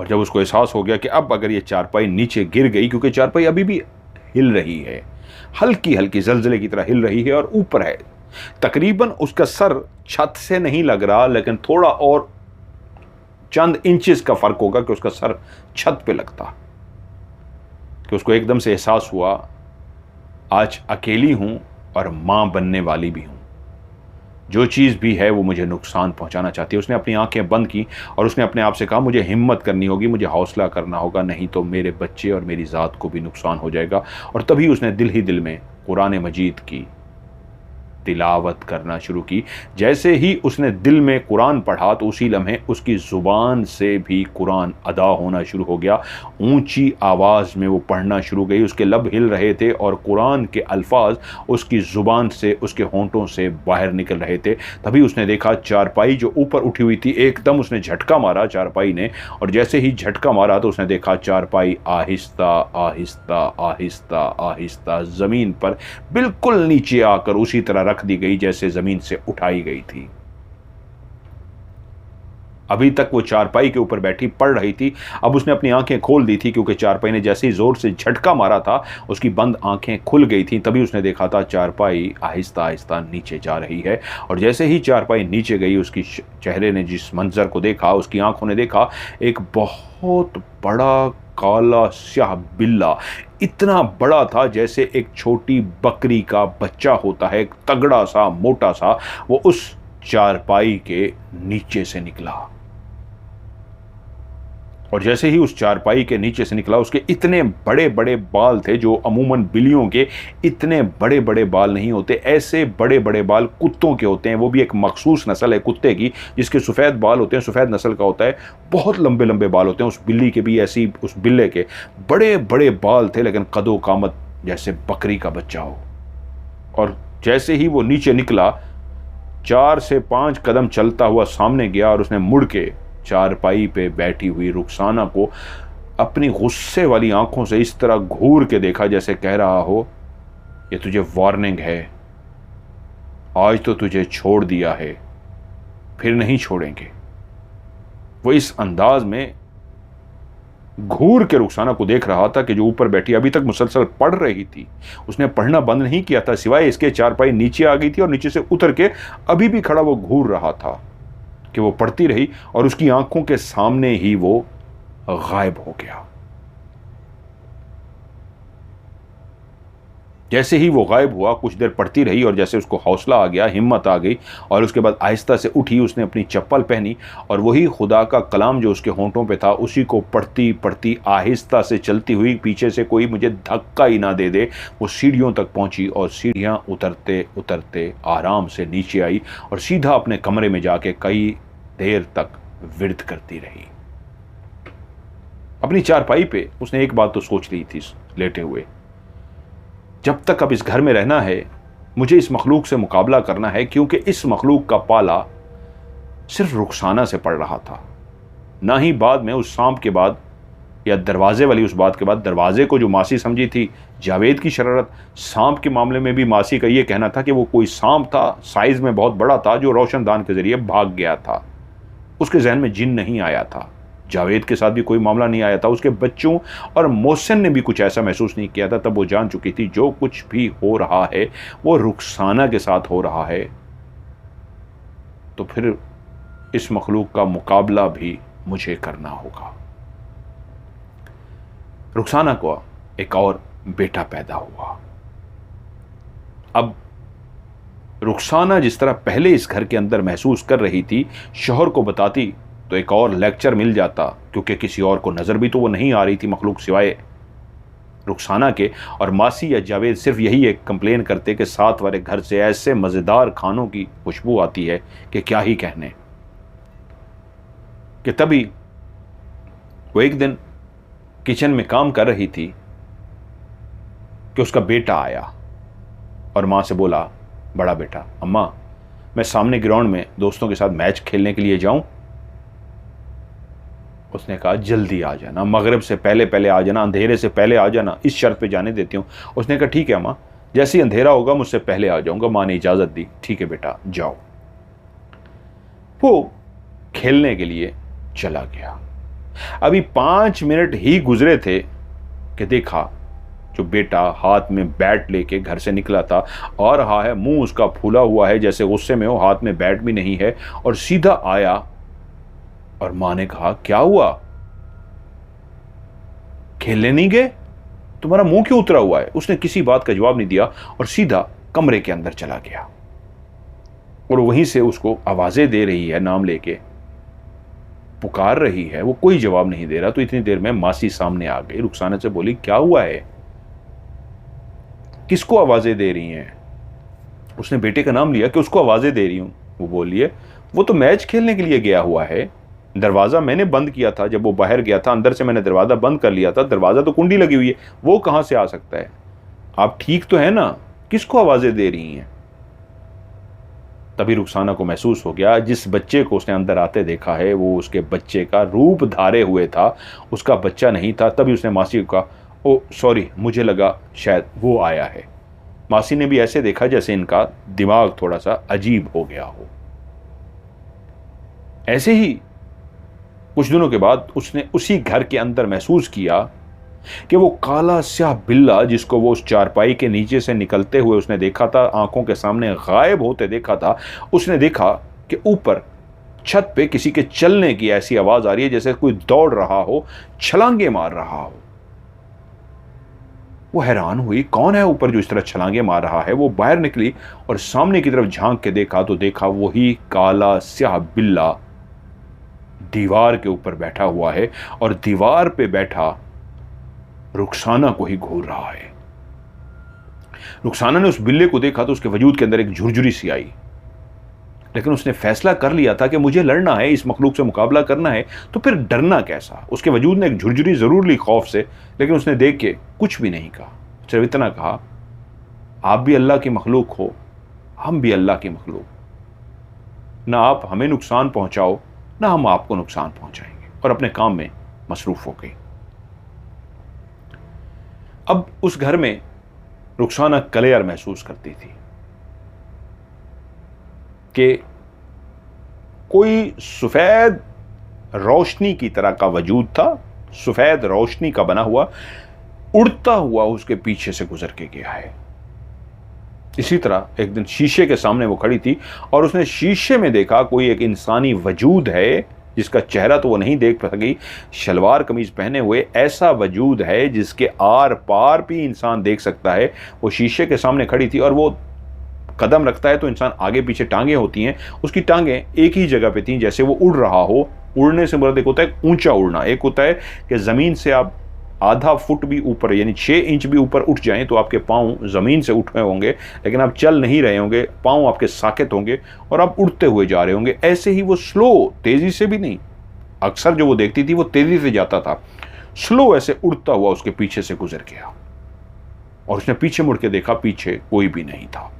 और जब उसको एहसास हो गया कि अब अगर ये चारपाई नीचे गिर गई, क्योंकि चारपाई अभी भी हिल रही है, हल्की हल्की जलजले की तरह हिल रही है और ऊपर है, तकरीबन उसका सर छत से नहीं लग रहा, लेकिन थोड़ा और चंद इंचेस का फर्क होगा कि उसका सर छत पे लगता, कि उसको एकदम से एहसास हुआ आज अकेली हूं और मां बनने वाली भी हूं, जो चीज़ भी है वो मुझे नुकसान पहुंचाना चाहती है। उसने अपनी आंखें बंद की और उसने अपने आप से कहा मुझे हिम्मत करनी होगी, मुझे हौसला करना होगा, नहीं तो मेरे बच्चे और मेरी ज़ात को भी नुकसान हो जाएगा। और तभी उसने दिल ही दिल में कुरान मजीद की तिलावत करना शुरू की। जैसे ही उसने दिल में कुरान पढ़ा तो उसी लम्हे उसकी ज़ुबान से भी कुरान अदा होना शुरू हो गया। ऊंची आवाज़ में वो पढ़ना शुरू गई, उसके लब हिल रहे थे और कुरान के अल्फाज उसकी ज़ुबान से, उसके होंठों से बाहर निकल रहे थे। तभी उसने देखा चारपाई जो ऊपर उठी हुई थी, एकदम उसने झटका मारा चारपाई ने, और जैसे ही झटका मारा तो उसने देखा चारपाई आहिस्ता आहिस्ता आहिस्ता आहिस्ता ज़मीन पर बिल्कुल नीचे आकर उसी तरह रख दी गई जैसे जमीन से उठाई गई थी। अभी तक वो चारपाई के ऊपर बैठी पढ़ रही थी, अब उसने अपनी आंखें खोल दी थी, क्योंकि चारपाई ने जैसे ही जोर से झटका मारा था उसकी बंद आंखें खुल गई थी। तभी उसने देखा था चारपाई आहिस्ता आहिस्ता नीचे जा रही है, और जैसे ही चारपाई नीचे गई उसकी चेहरे ने जिस मंजर को देखा, उसकी आंखों ने देखा एक बहुत बड़ा काला स्याह बिल्ला, इतना बड़ा था जैसे एक छोटी बकरी का बच्चा होता है, एक तगड़ा सा मोटा सा, वो उस चारपाई के नीचे से निकला। और जैसे ही उस चारपाई के नीचे से निकला उसके इतने बड़े बड़े बाल थे, जो अमूमन बिल्लियों के इतने बड़े बड़े बाल नहीं होते, ऐसे बड़े बड़े बाल कुत्तों के होते हैं। वो भी एक मखसूस नस्ल है कुत्ते की जिसके सफ़ेद बाल होते हैं, सफ़ेद नस्ल का होता है, बहुत लंबे लंबे बाल होते हैं। उस बिल्ली के भी ऐसी, उस बिल्ले के बड़े बड़े बाल थे, लेकिन कदो कामत जैसे बकरी का बच्चा हो। और जैसे ही वो नीचे निकला 4 से 5 कदम चलता हुआ सामने गया और उसने मुड़ के चारपाई पे बैठी हुई रुखसाना को अपनी गुस्से वाली आंखों से इस तरह घूर के देखा जैसे कह रहा हो ये तुझे वार्निंग है, आज तो तुझे छोड़ दिया है, फिर नहीं छोड़ेंगे। वो इस अंदाज में घूर के रुखसाना को देख रहा था कि जो ऊपर बैठी अभी तक मुसलसल पढ़ रही थी, उसने पढ़ना बंद नहीं किया था, सिवाय इसके चारपाई नीचे आ गई थी और नीचे से उतर के अभी भी खड़ा वो घूर रहा था कि वो पढ़ती रही, और उसकी आंखों के सामने ही वो गायब हो गया। जैसे ही वो गायब हुआ कुछ देर पढ़ती रही, और जैसे उसको हौसला आ गया, हिम्मत आ गई, और उसके बाद आहिस्ता से उठी, उसने अपनी चप्पल पहनी और वही खुदा का कलाम जो उसके होंठों पे था उसी को पढ़ती पढ़ती आहिस्ता से चलती हुई, पीछे से कोई मुझे धक्का ही ना दे दे, वो सीढ़ियों तक पहुंची और सीढ़ियां उतरते उतरते आराम से नीचे आई और सीधा अपने कमरे में जाके कई देर तक विर्द करती रही। अपनी चारपाई पे उसने एक बात तो सोच ली थी लेटे हुए, जब तक अब इस घर में रहना है मुझे इस मखलूक से मुकाबला करना है, क्योंकि इस मखलूक का पाला सिर्फ रुखसाना से पड़ रहा था, ना ही बाद में उस सांप के बाद या दरवाजे वाली उस बात के बाद। दरवाजे को जो मासी समझी थी जावेद की शरारत, सांप के मामले में भी मासी का ये कहना था कि वो कोई सांप था, साइज में बहुत बड़ा था, जो रोशनदान के जरिए भाग गया था। उसके जहन में जिन नहीं आया था, जावेद के साथ भी कोई मामला नहीं आया था, उसके बच्चों और मोहसिन ने भी कुछ ऐसा महसूस नहीं किया था। तब वो जान चुकी थी जो कुछ भी हो रहा है वो रुखसाना के साथ हो रहा है, तो फिर इस मखलूक का मुकाबला भी मुझे करना होगा। रुखसाना को एक और बेटा पैदा हुआ। अब रुखसाना जिस तरह पहले इस घर के अंदर महसूस कर रही थी, शौहर को बताती तो एक और लेक्चर मिल जाता, क्योंकि किसी और को नज़र भी तो वो नहीं आ रही थी मखलूक सिवाय रुखसाना के। और मासी या जावेद सिर्फ यही एक कंप्लेन करते कि साथ वाले घर से ऐसे मज़ेदार खानों की खुशबू आती है कि क्या ही कहने। कि तभी वो एक दिन किचन में काम कर रही थी कि उसका बेटा आया और माँ से बोला, बड़ा बेटा, अम्मा मैं सामने ग्राउंड में दोस्तों के साथ मैच खेलने के लिए जाऊं? उसने कहा जल्दी आ जाना, मगरिब से पहले पहले आ जाना, अंधेरे से पहले आ जाना, इस शर्त पे जाने देती हूँ। उसने कहा ठीक है अम्मा, जैसे ही अंधेरा होगा मुझसे पहले आ जाऊंगा। माँ ने इजाज़त दी, ठीक है बेटा जाओ। वो खेलने के लिए चला गया। अभी 5 मिनट ही गुजरे थे कि देखा जो बेटा हाथ में बैट लेके घर से निकला था और रहा है, मुंह उसका फूला हुआ है जैसे गुस्से में हो, हाथ में बैट भी नहीं है, और सीधा आया। और मां ने कहा, क्या हुआ, खेलने नहीं गए, तुम्हारा मुंह क्यों उतरा हुआ है? उसने किसी बात का जवाब नहीं दिया और सीधा कमरे के अंदर चला गया। और वहीं से उसको आवाजें दे रही है, नाम लेके पुकार रही है, वो कोई जवाब नहीं दे रहा। तो इतनी देर में मासी सामने आ गई, रुखसाना से बोली, क्या हुआ है, किसको आवाजें दे रही हैं? उसने बेटे का नाम लिया कि उसको आवाजें दे रही हूं। वो बोली है, वो तो मैच खेलने के लिए गया हुआ है, दरवाजा मैंने बंद किया था, जब वो बाहर गया था अंदर से मैंने दरवाजा बंद कर लिया था, दरवाजा तो कुंडी लगी हुई है, वो कहां से आ सकता है? आप ठीक तो है ना, किसको आवाजें दे रही हैं? तभी रुखसाना को महसूस हो गया, जिस बच्चे को उसने अंदर आते देखा है वो उसके बच्चे का रूप धारे हुए था, उसका बच्चा नहीं था। तभी उसने मासी को कहा, ओ सॉरी, मुझे लगा शायद वो आया है। मासी ने भी ऐसे देखा जैसे इनका दिमाग थोड़ा सा अजीब हो गया हो। ऐसे ही कुछ दिनों के बाद उसने उसी घर के अंदर महसूस किया कि वो काला स्याह बिल्ला जिसको वो उस चारपाई के नीचे से निकलते हुए उसने देखा था, आंखों के सामने गायब होते देखा था, उसने देखा कि ऊपर छत पे किसी के चलने की ऐसी आवाज आ रही है जैसे कोई दौड़ रहा हो, छलांगे मार रहा हो। वो हैरान हुई, कौन है ऊपर जो इस तरह छलांगे मार रहा है? वो बाहर निकली और सामने की तरफ झांक के देखा तो देखा वही काला स्याह बिल्ला दीवार के ऊपर बैठा हुआ है और दीवार पे बैठा रुखसाना को ही घूर रहा है। रुखसाना ने उस बिल्ले को देखा तो उसके वजूद के अंदर एक झुरझुरी सी आई, लेकिन उसने फैसला कर लिया था कि मुझे लड़ना है, इस मखलूक से मुकाबला करना है, तो फिर डरना कैसा? उसके वजूद ने एक झुरझुरी जरूर ली खौफ से, लेकिन उसने देख के कुछ भी नहीं कहा, सिर्फ इतना कहा, आप भी अल्लाह की मखलूक हो, हम भी अल्लाह की मखलूक, ना आप हमें नुकसान पहुंचाओ ना हम आपको नुकसान पहुंचाएंगे, और अपने काम में मसरूफ हो गई। अब उस घर में रुखसाना कलेयर महसूस करती थी कि कोई सफेद रोशनी की तरह का वजूद था, सफेद रोशनी का बना हुआ, उड़ता हुआ उसके पीछे से गुजर के गया है। इसी तरह एक दिन शीशे के सामने वो खड़ी थी और उसने शीशे में देखा कोई एक इंसानी वजूद है जिसका चेहरा तो वो नहीं देख सकी, शलवार कमीज पहने हुए ऐसा वजूद है जिसके आर पार भी इंसान देख सकता है। वो शीशे के सामने खड़ी थी और वो कदम रखता है तो इंसान आगे पीछे टांगे होती हैं, उसकी टांगे एक ही जगह पे थी जैसे वो उड़ रहा हो। उड़ने से मुराद एक होता है ऊंचा उड़ना, एक होता है कि जमीन से आप आधा फुट भी ऊपर यानी 6 इंच भी ऊपर उठ जाएं तो आपके पांव जमीन से उठे होंगे, लेकिन आप चल नहीं रहे होंगे, पांव आपके साकित होंगे और आप उड़ते हुए जा रहे होंगे। ऐसे ही वो स्लो, तेजी से भी नहीं, अक्सर जो वो देखती थी वो तेजी से जाता था, स्लो ऐसे उड़ता हुआ उसके पीछे से गुजर गया और उसने पीछे मुड़ के देखा, पीछे कोई भी नहीं था।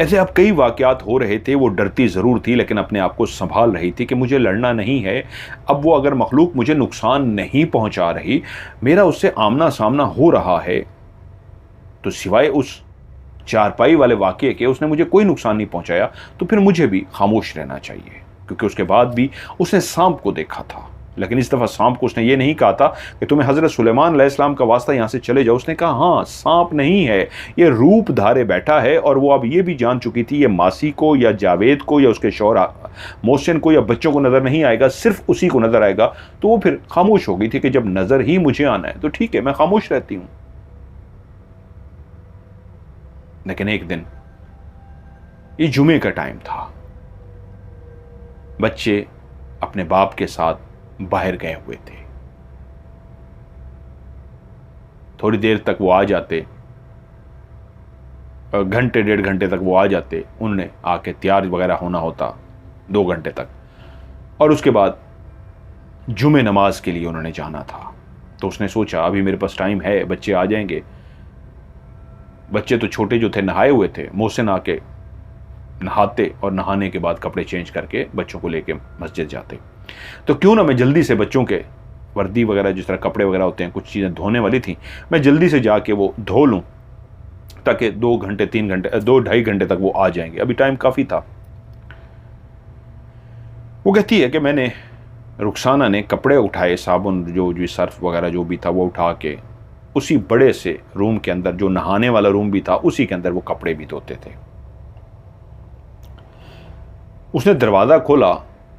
ऐसे अब कई वाकयात हो रहे थे। वो डरती जरूर थी लेकिन अपने आप को संभाल रही थी कि मुझे लड़ना नहीं है। अब वो अगर मखलूक मुझे नुकसान नहीं पहुंचा रही, मेरा उससे आमना सामना हो रहा है, तो सिवाय उस चारपाई वाले वाकये के उसने मुझे कोई नुकसान नहीं पहुंचाया, तो फिर मुझे भी खामोश रहना चाहिए। क्योंकि उसके बाद भी उसने सांप को देखा था, लेकिन इस दफा सांप को उसने ये नहीं कहा था कि तुम्हें हजरत सुलेमान अलैहिस्सलाम का वास्ता यहां से चले जाओ। उसने कहा हाँ, सांप नहीं है, ये रूप धारे बैठा है। और वो अब ये भी जान चुकी थी ये मासी को या जावेद को या उसके शौहर मोहसिन को या बच्चों को नजर नहीं आएगा, सिर्फ उसी को नजर आएगा। तो वो फिर खामोश हो गई थी कि जब नजर ही मुझे आना है तो ठीक है, मैं खामोश रहती हूं। लेकिन एक दिन, ये जुमे का टाइम था, बच्चे अपने बाप के साथ बाहर गए हुए थे। थोड़ी देर तक वो आ जाते, घंटे 1.5 घंटे तक वो आ जाते, उन्हें आके तैयार वगैरह होना होता 2 घंटे तक, और उसके बाद जुमे नमाज के लिए उन्होंने जाना था। तो उसने सोचा अभी मेरे पास टाइम है, बच्चे आ जाएंगे। बच्चे तो छोटे जो थे नहाए हुए थे, मोहसिन आके नहाते और नहाने के बाद कपड़े चेंज करके बच्चों को लेके मस्जिद जाते। तो क्यों ना मैं जल्दी से बच्चों के वर्दी वगैरह, जिस तरह कपड़े वगैरह होते हैं, कुछ चीज़ें धोने वाली थी, मैं जल्दी से जाके वो धो लूँ ताकि 2 घंटे 3 घंटे 2-2.5 घंटे तक वो आ जाएंगे। अभी टाइम काफ़ी था। वो कहती है कि मैंने रुखसाना ने कपड़े उठाए, साबुन जो जो सर्फ वगैरह जो भी था वो उठा के उसी बड़े से रूम के अंदर, जो नहाने वाला रूम भी था, उसी के अंदर वो कपड़े भी धोते थे। उसने दरवाज़ा खोला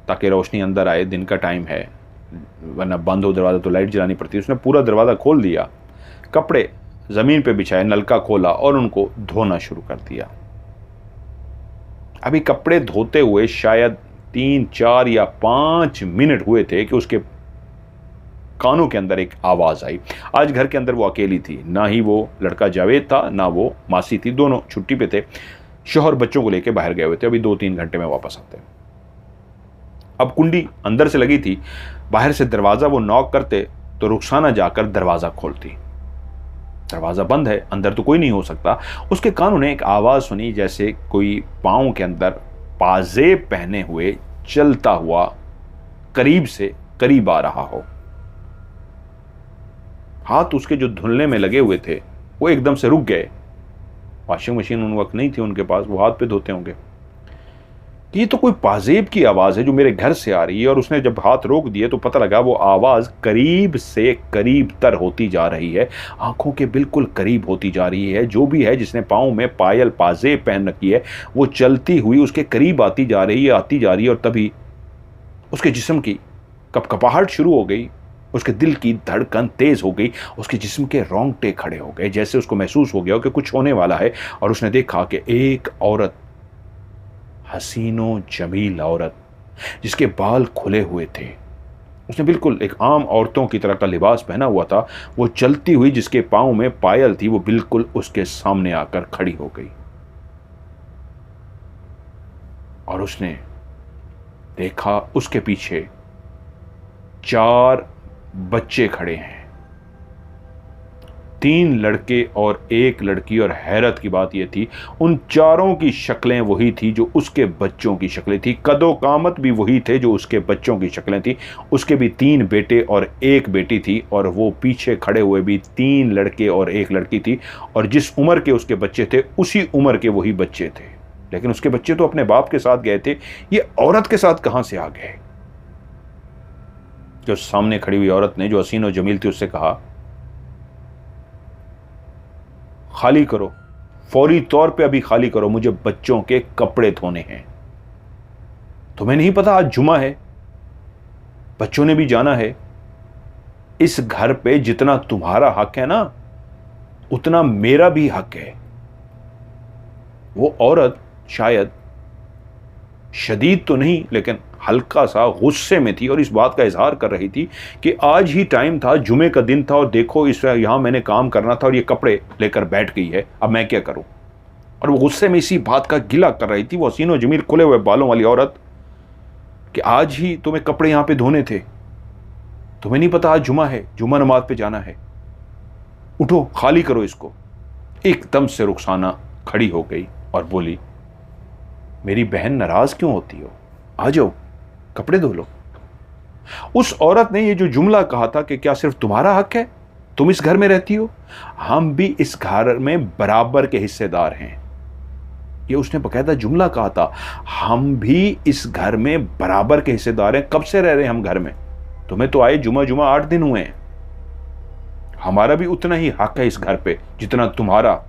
ताकि रोशनी अंदर आए, दिन का टाइम है, वरना बंद हो दरवाज़ा तो लाइट जलानी पड़ती। उसने पूरा दरवाज़ा खोल दिया, कपड़े ज़मीन पे बिछाए, नलका खोला और उनको धोना शुरू कर दिया। अभी कपड़े धोते हुए शायद 3, 4 या 5 मिनट हुए थे कि उसके कानों के अंदर एक आवाज़ आई। आज घर के अंदर वो अकेली थी, ना ही वो लड़का जावेद था, ना वो मासी थी, दोनों छुट्टी पे थे। शौहर बच्चों को लेके बाहर गए हुए थे, अभी 2-3 घंटे में वापस आते। अब कुंडी अंदर से लगी थी, बाहर से दरवाज़ा वो नॉक करते तो रुखसाना जाकर दरवाज़ा खोलती। दरवाज़ा बंद है, अंदर तो कोई नहीं हो सकता। उसके कानों ने एक आवाज़ सुनी, जैसे कोई पाँव के अंदर पाजेब पहने हुए चलता हुआ करीब से करीब आ रहा हो। हाथ उसके जो धुलने में लगे हुए थे वो एकदम से रुक गए। वॉशिंग मशीन उन वक्त नहीं थी उनके पास, वो हाथ पे धोते होंगे। ये तो कोई पाजेब की आवाज़ है जो मेरे घर से आ रही है। और उसने जब हाथ रोक दिए तो पता लगा वो आवाज़ करीब से करीब तर होती जा रही है, आंखों के बिल्कुल करीब होती जा रही है। जो भी है जिसने पाँव में पायल पाजेब पहन रखी है वो चलती हुई उसके करीब आती जा रही है, आती जा रही है। और तभी उसके जिस्म की कपकपाहट शुरू हो गई, उसके दिल की धड़कन तेज हो गई, उसके जिस्म के रोंगटे खड़े हो गए, जैसे उसको महसूस हो गया कि कुछ होने वाला है। और उसने देखा कि एक औरत, हसीनो जमील औरत, जिसके बाल खुले हुए थे, उसने बिल्कुल एक आम औरतों की तरह का लिबास पहना हुआ था, वो चलती हुई, जिसके पाँव में पायल थी, वो बिल्कुल उसके सामने आकर खड़ी हो गई। और उसने देखा उसके पीछे 4 बच्चे खड़े हैं, 3 लड़के और 1 लड़की। और हैरत की बात यह थी, उन चारों की शक्लें वही थी जो उसके बच्चों की शक्लें थी, कदो कामत भी वही थे जो उसके बच्चों की शक्लें थी। उसके भी 3 बेटे और 1 बेटी थी, और वो पीछे खड़े हुए भी 3 लड़के और 1 लड़की थी। और जिस उम्र के उसके बच्चे थे उसी उम्र के वही बच्चे थे, लेकिन उसके बच्चे तो अपने बाप के साथ गए थे, ये औरत के साथ कहां से आ गए? जो सामने खड़ी हुई औरत ने, जो हसीन और जमील थी, उससे कहा, खाली करो, फौरी तौर पे अभी खाली करो, मुझे बच्चों के कपड़े धोने हैं। तुम्हें नहीं पता आज जुमा है, बच्चों ने भी जाना है। इस घर पे जितना तुम्हारा हक है ना, उतना मेरा भी हक है। वो औरत शायद शदीद तो नहीं, लेकिन हल्का सा गुस्से में थी और इस बात का इजहार कर रही थी कि आज ही टाइम था, जुमे का दिन था, और देखो इस यहाँ मैंने काम करना था और ये कपड़े लेकर बैठ गई है, अब मैं क्या करूं? और वो गुस्से में इसी बात का गिला कर रही थी, वो हसीनो जमील खुले हुए बालों वाली औरत, कि आज ही तुम्हें कपड़े यहाँ पे धोने थे, तुम्हें नहीं पता आज जुमा है, जुमा नमाज पे जाना है, उठो खाली करो इसको। एकदम से रुखसाना खड़ी हो गई और बोली, मेरी बहन नाराज क्यों होती हो, आ जाओ कपड़े धो लो। उस औरत ने ये जो जुमला कहा था कि क्या सिर्फ तुम्हारा हक है, तुम इस घर में रहती हो, हम भी इस घर में बराबर के हिस्सेदार हैं, ये उसने बकायदा जुमला कहा था। हम भी इस घर में बराबर के हिस्सेदार हैं। कब से रह रहे हैं हम घर में? तुम्हें तो आए जुमा 8 दिन हुए हैं। हमारा भी उतना ही हक है इस घर पे जितना तुम्हारा।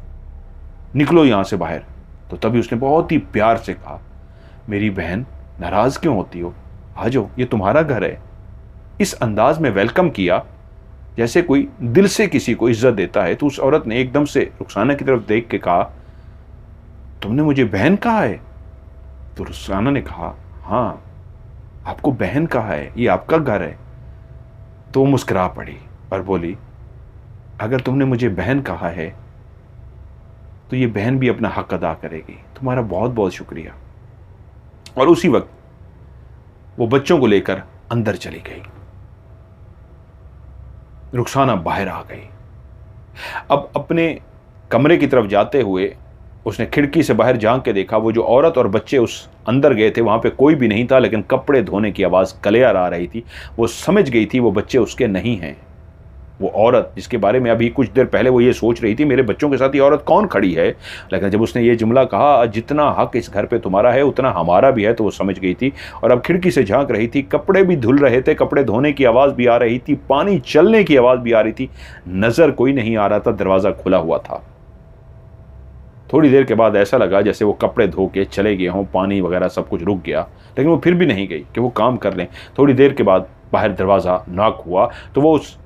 निकलो यहां से बाहर। तो तभी उसने बहुत ही प्यार से कहा, मेरी बहन नाराज क्यों होती हो, आ जाओ, ये तुम्हारा घर है। इस अंदाज में वेलकम किया जैसे कोई दिल से किसी को इज्जत देता है। तो उस औरत ने एकदम से रुखसाना की तरफ देख के कहा, तुमने मुझे बहन कहा है? तो रुखसाना ने कहा, हाँ, आपको बहन कहा है, ये आपका घर है। तो वो मुस्कुरा पड़ी और बोली, अगर तुमने मुझे बहन कहा है तो ये बहन भी अपना हक अदा करेगी, तुम्हारा बहुत बहुत शुक्रिया। और उसी वक्त वो बच्चों को लेकर अंदर चली गई। रुखसाना बाहर आ गई। अब अपने कमरे की तरफ जाते हुए उसने खिड़की से बाहर झांक के देखा, वो जो औरत और बच्चे उस अंदर गए थे वहां पे कोई भी नहीं था, लेकिन कपड़े धोने की आवाज़ क्लियर आ रही थी। वो समझ गई थी वो बच्चे उसके नहीं हैं, वो औरत जिसके बारे में अभी कुछ देर पहले वो ये सोच रही थी मेरे बच्चों के साथ ये औरत कौन खड़ी है, लेकिन जब उसने ये जुमला कहा जितना हक इस घर पे तुम्हारा है उतना हमारा भी है, तो वो समझ गई थी और अब खिड़की से झांक रही थी। कपड़े भी धुल रहे थे, कपड़े धोने की आवाज़ भी आ रही थी, पानी चलने की आवाज़ भी आ रही थी। नज़र कोई नहीं आ रहा था, दरवाज़ा खुला हुआ था। थोड़ी देर के बाद ऐसा लगा जैसे वो कपड़े धो के चले गए हों, पानी वगैरह सब कुछ रुक गया, लेकिन वो फिर भी नहीं गई कि वो काम कर लें। थोड़ी देर के बाद बाहर दरवाज़ा नॉक हुआ तो वो उस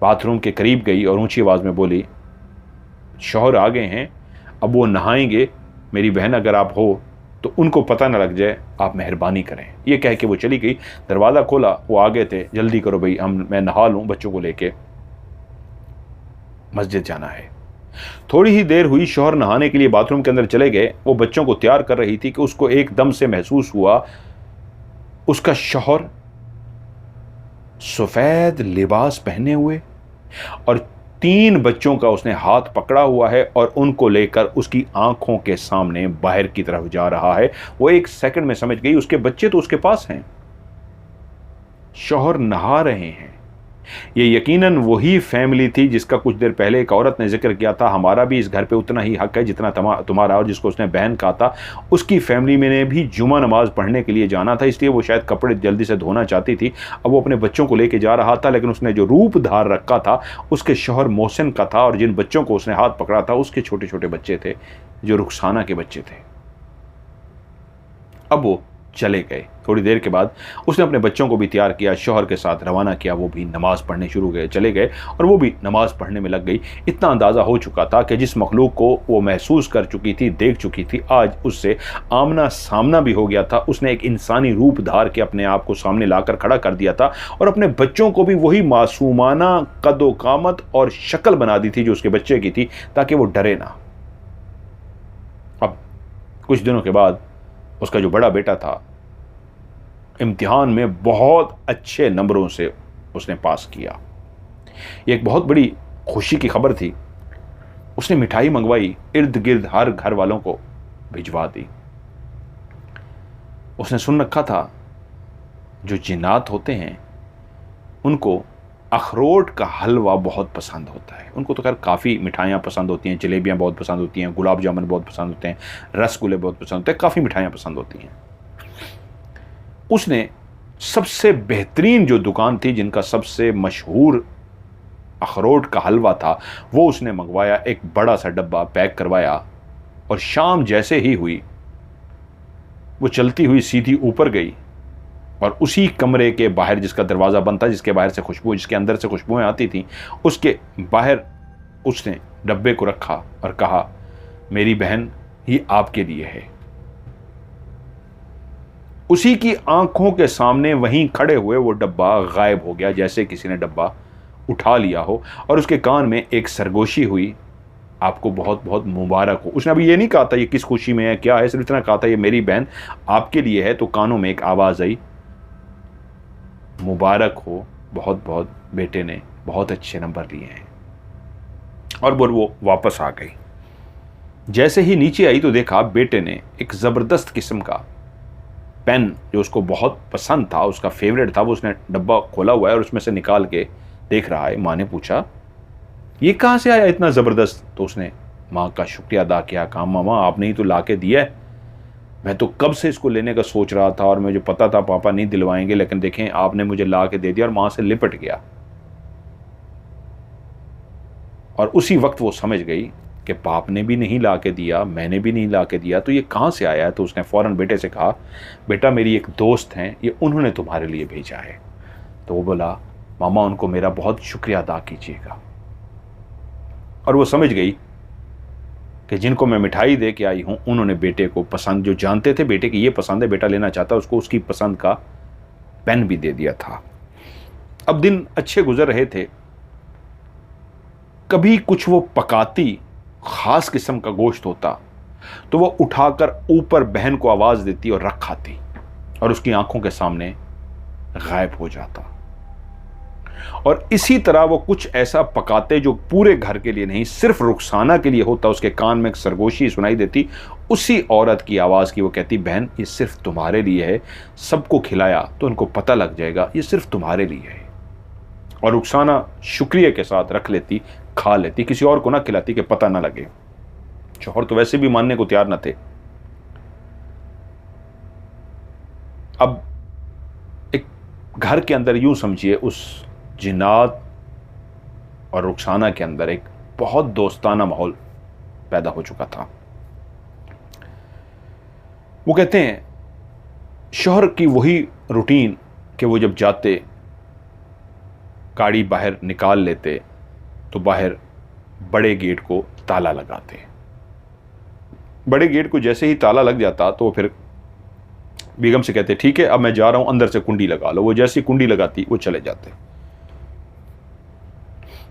बाथरूम के करीब गई और ऊंची आवाज़ में बोली, शौहर आ गए हैं, अब वो नहाएंगे, मेरी बहन अगर आप हो तो उनको पता ना लग जाए, आप मेहरबानी करें। ये कह के वो चली गई। दरवाज़ा खोला, वो आ गए थे, जल्दी करो भाई, मैं नहा लूँ, बच्चों को लेके मस्जिद जाना है। थोड़ी ही देर हुई, शौहर नहाने के लिए बाथरूम के अंदर चले गए। वो बच्चों को तैयार कर रही थी कि उसको एकदम से महसूस हुआ उसका शौहर सफ़ेद लिबास पहने हुए और 3 बच्चों का उसने हाथ पकड़ा हुआ है और उनको लेकर उसकी आंखों के सामने बाहर की तरफ जा रहा है। वो एक सेकंड में समझ गई उसके बच्चे तो उसके पास हैं, शौहर नहा रहे हैं। ये यकीनन वही फैमिली थी जिसका कुछ देर पहले एक औरत ने जिक्र किया था, हमारा भी इस घर पे उतना ही हक है जितना तुम्हारा, और जिसको उसने बहन कहा था। उसकी फैमिली में ने भी जुमा नमाज पढ़ने के लिए जाना था, इसलिए वो शायद कपड़े जल्दी से धोना चाहती थी। अब वो अपने बच्चों को लेके जा रहा था, लेकिन उसने जो रूप धार रखा था उसके शौहर मोहसिन का था, और जिन बच्चों को उसने हाथ पकड़ा था उसके छोटे छोटे बच्चे थे जो रुखसाना के बच्चे थे। अब वो चले गए। थोड़ी देर के बाद उसने अपने बच्चों को भी तैयार किया, शौहर के साथ रवाना किया। वो भी नमाज पढ़ने चले गए और वो भी नमाज पढ़ने में लग गई। इतना अंदाज़ा हो चुका था कि जिस मखलूक को वो महसूस कर चुकी थी, देख चुकी थी, आज उससे आमना सामना भी हो गया था। उसने एक इंसानी रूप धार के अपने आप को सामने लाकर खड़ा कर दिया था और अपने बच्चों को भी वही मासूमाना कदो कामत और शक्ल बना दी थी जो उसके बच्चे की थी, ताकि वो डरे ना। अब कुछ दिनों के बाद उसका जो बड़ा बेटा था, इम्तिहान में बहुत अच्छे नंबरों से उसने पास किया। ये एक बहुत बड़ी खुशी की खबर थी। उसने मिठाई मंगवाई, इर्द गिर्द हर घर वालों को भिजवा दी। उसने सुन रखा था जो जिन्नात होते हैं उनको अखरोट का हलवा बहुत पसंद होता है। उनको तो खैर काफ़ी मिठाइयाँ पसंद होती हैं, जलेबियाँ बहुत पसंद होती हैं, गुलाब जामुन बहुत पसंद होते हैं, रसगुल्ले बहुत पसंद होते हैं, काफ़ी मिठाइयाँ पसंद होती हैं। उसने सबसे बेहतरीन जो दुकान थी जिनका सबसे मशहूर अखरोट का हलवा था, वो उसने मंगवाया, एक बड़ा सा डब्बा पैक करवाया। और शाम जैसे ही हुई वो चलती हुई सीधी ऊपर गई और उसी कमरे के बाहर, जिसका दरवाज़ा बंद था, जिसके अंदर से खुशबुएं आती थीं, उसके बाहर उसने डब्बे को रखा और कहा, मेरी बहन ये आपके लिए है। उसी की आंखों के सामने वहीं खड़े हुए वो डब्बा गायब हो गया, जैसे किसी ने डब्बा उठा लिया हो, और उसके कान में एक सरगोशी हुई, आपको बहुत बहुत मुबारक हो। उसने अभी ये नहीं कहा था ये किस खुशी में है, क्या है, सिर्फ इतना कहा था ये मेरी बहन आपके लिए है। तो कानों में एक आवाज़ आई, मुबारक हो, बहुत बहुत, बेटे ने बहुत अच्छे नंबर लिए हैं। और वो वापस आ गई। जैसे ही नीचे आई तो देखा बेटे ने एक ज़बरदस्त किस्म का पेन जो उसको बहुत पसंद था, उसका फेवरेट था, वो उसने डब्बा खोला हुआ है और उसमें से निकाल के देख रहा है। माँ ने पूछा, ये कहाँ से आया इतना ज़बरदस्त? तो उसने माँ का शुक्रिया अदा किया, कहा, मामा आपने ही तो ला के दिया है, मैं तो कब से इसको लेने का सोच रहा था और मुझे पता था पापा नहीं दिलवाएंगे, लेकिन देखें आपने मुझे ला के दे दिया। और माँ से लिपट गया। और उसी वक्त वो समझ गई कि बाप ने भी नहीं ला के दिया, मैंने भी नहीं ला के दिया, तो ये कहाँ से आया है? तो उसने फ़ौरन बेटे से कहा, बेटा मेरी एक दोस्त हैं, ये उन्होंने तुम्हारे लिए भेजा है। तो वो बोला, मामा उनको मेरा बहुत शुक्रिया अदा कीजिएगा। और वो समझ गई कि जिनको मैं मिठाई दे के आई हूँ उन्होंने बेटे को पसंद, जो जानते थे बेटे की ये पसंद है, बेटा लेना चाहता, उसको उसकी पसंद का पेन भी दे दिया था। अब दिन अच्छे गुजर रहे थे। कभी कुछ वो पकाती, खास किस्म का गोश्त होता तो वो उठाकर ऊपर बहन को आवाज देती और रख खाती और उसकी आंखों के सामने गायब हो जाता। और इसी तरह वो कुछ ऐसा पकाते जो पूरे घर के लिए नहीं, सिर्फ रुखसाना के लिए होता। उसके कान में एक सरगोशी सुनाई देती, उसी औरत की आवाज़ की। वो कहती, बहन ये सिर्फ तुम्हारे लिए है, सबको खिलाया तो उनको पता लग जाएगा ये सिर्फ तुम्हारे लिए है। और रुखसाना शुक्रिया के साथ रख लेती, खा लेती, किसी और को ना खिलाती कि पता ना लगे। शौहर तो वैसे भी मानने को तैयार न थे। अब एक घर के अंदर यूं समझिए, उस जिन्नात और रुखसाना के अंदर एक बहुत दोस्ताना माहौल पैदा हो चुका था। वो कहते हैं शौहर की वही रूटीन कि वो जब जाते गाड़ी बाहर निकाल लेते तो बाहर बड़े गेट को ताला लगाते। बड़े गेट को जैसे ही ताला लग जाता तो फिर बेगम से कहते ठीक है अब मैं जा रहा हूं, अंदर से कुंडी लगा लो। वो जैसी कुंडी लगाती वो चले जाते।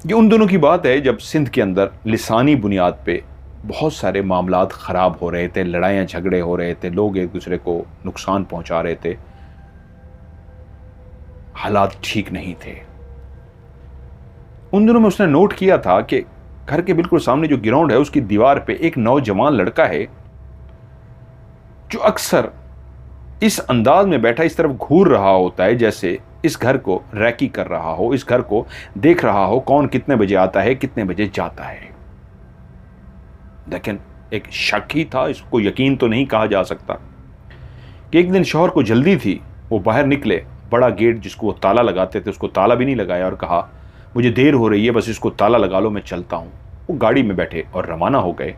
ये उन दोनों की बात है जब सिंध के अंदर लिसानी बुनियाद पे बहुत सारे मामलात ख़राब हो रहे थे, लड़ाइयाँ झगड़े हो रहे थे, लोग एक दूसरे को नुकसान पहुंचा रहे थे, हालात ठीक नहीं थे। उन दिनों में उसने नोट किया था कि घर के बिल्कुल सामने जो ग्राउंड है उसकी दीवार पे एक नौजवान लड़का है जो अक्सर इस अंदाज में बैठा इस तरफ घूर रहा होता है जैसे इस घर को रैकी कर रहा हो, इस घर को देख रहा हो कौन कितने बजे आता है कितने बजे जाता है। लेकिन एक शक ही था, इसको यकीन तो नहीं कहा जा सकता कि एक दिन शौहर को जल्दी थी, वो बाहर निकले, बड़ा गेट जिसको वो ताला लगाते थे उसको ताला भी नहीं लगाया और कहा मुझे देर हो रही है बस इसको ताला लगा लो मैं चलता हूं। वो गाड़ी में बैठे और रवाना हो गए।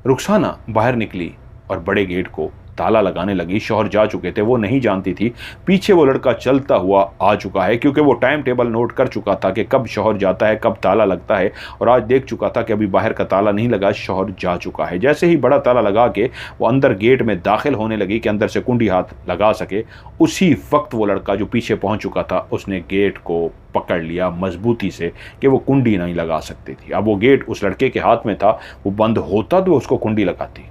रुखसाना बाहर निकली और बड़े गेट को ताला लगाने लगी। शौहर जा चुके थे, वो नहीं जानती थी पीछे वो लड़का चलता हुआ आ चुका है, क्योंकि वो टाइम टेबल नोट कर चुका था कि कब शौहर जाता है कब ताला लगता है, और आज देख चुका था कि अभी बाहर का ताला नहीं लगा, शौहर जा चुका है। जैसे ही बड़ा ताला लगा के वो अंदर गेट में दाखिल होने लगी कि अंदर से कुंडी हाथ लगा सके, उसी वक्त वो लड़का जो पीछे पहुंच चुका था उसने गेट को पकड़ लिया मजबूती से कि वो कुंडी नहीं लगा सकती थी। अब वो गेट उस लड़के के हाथ में था, वो बंद होता तो उसको कुंडी लगाती।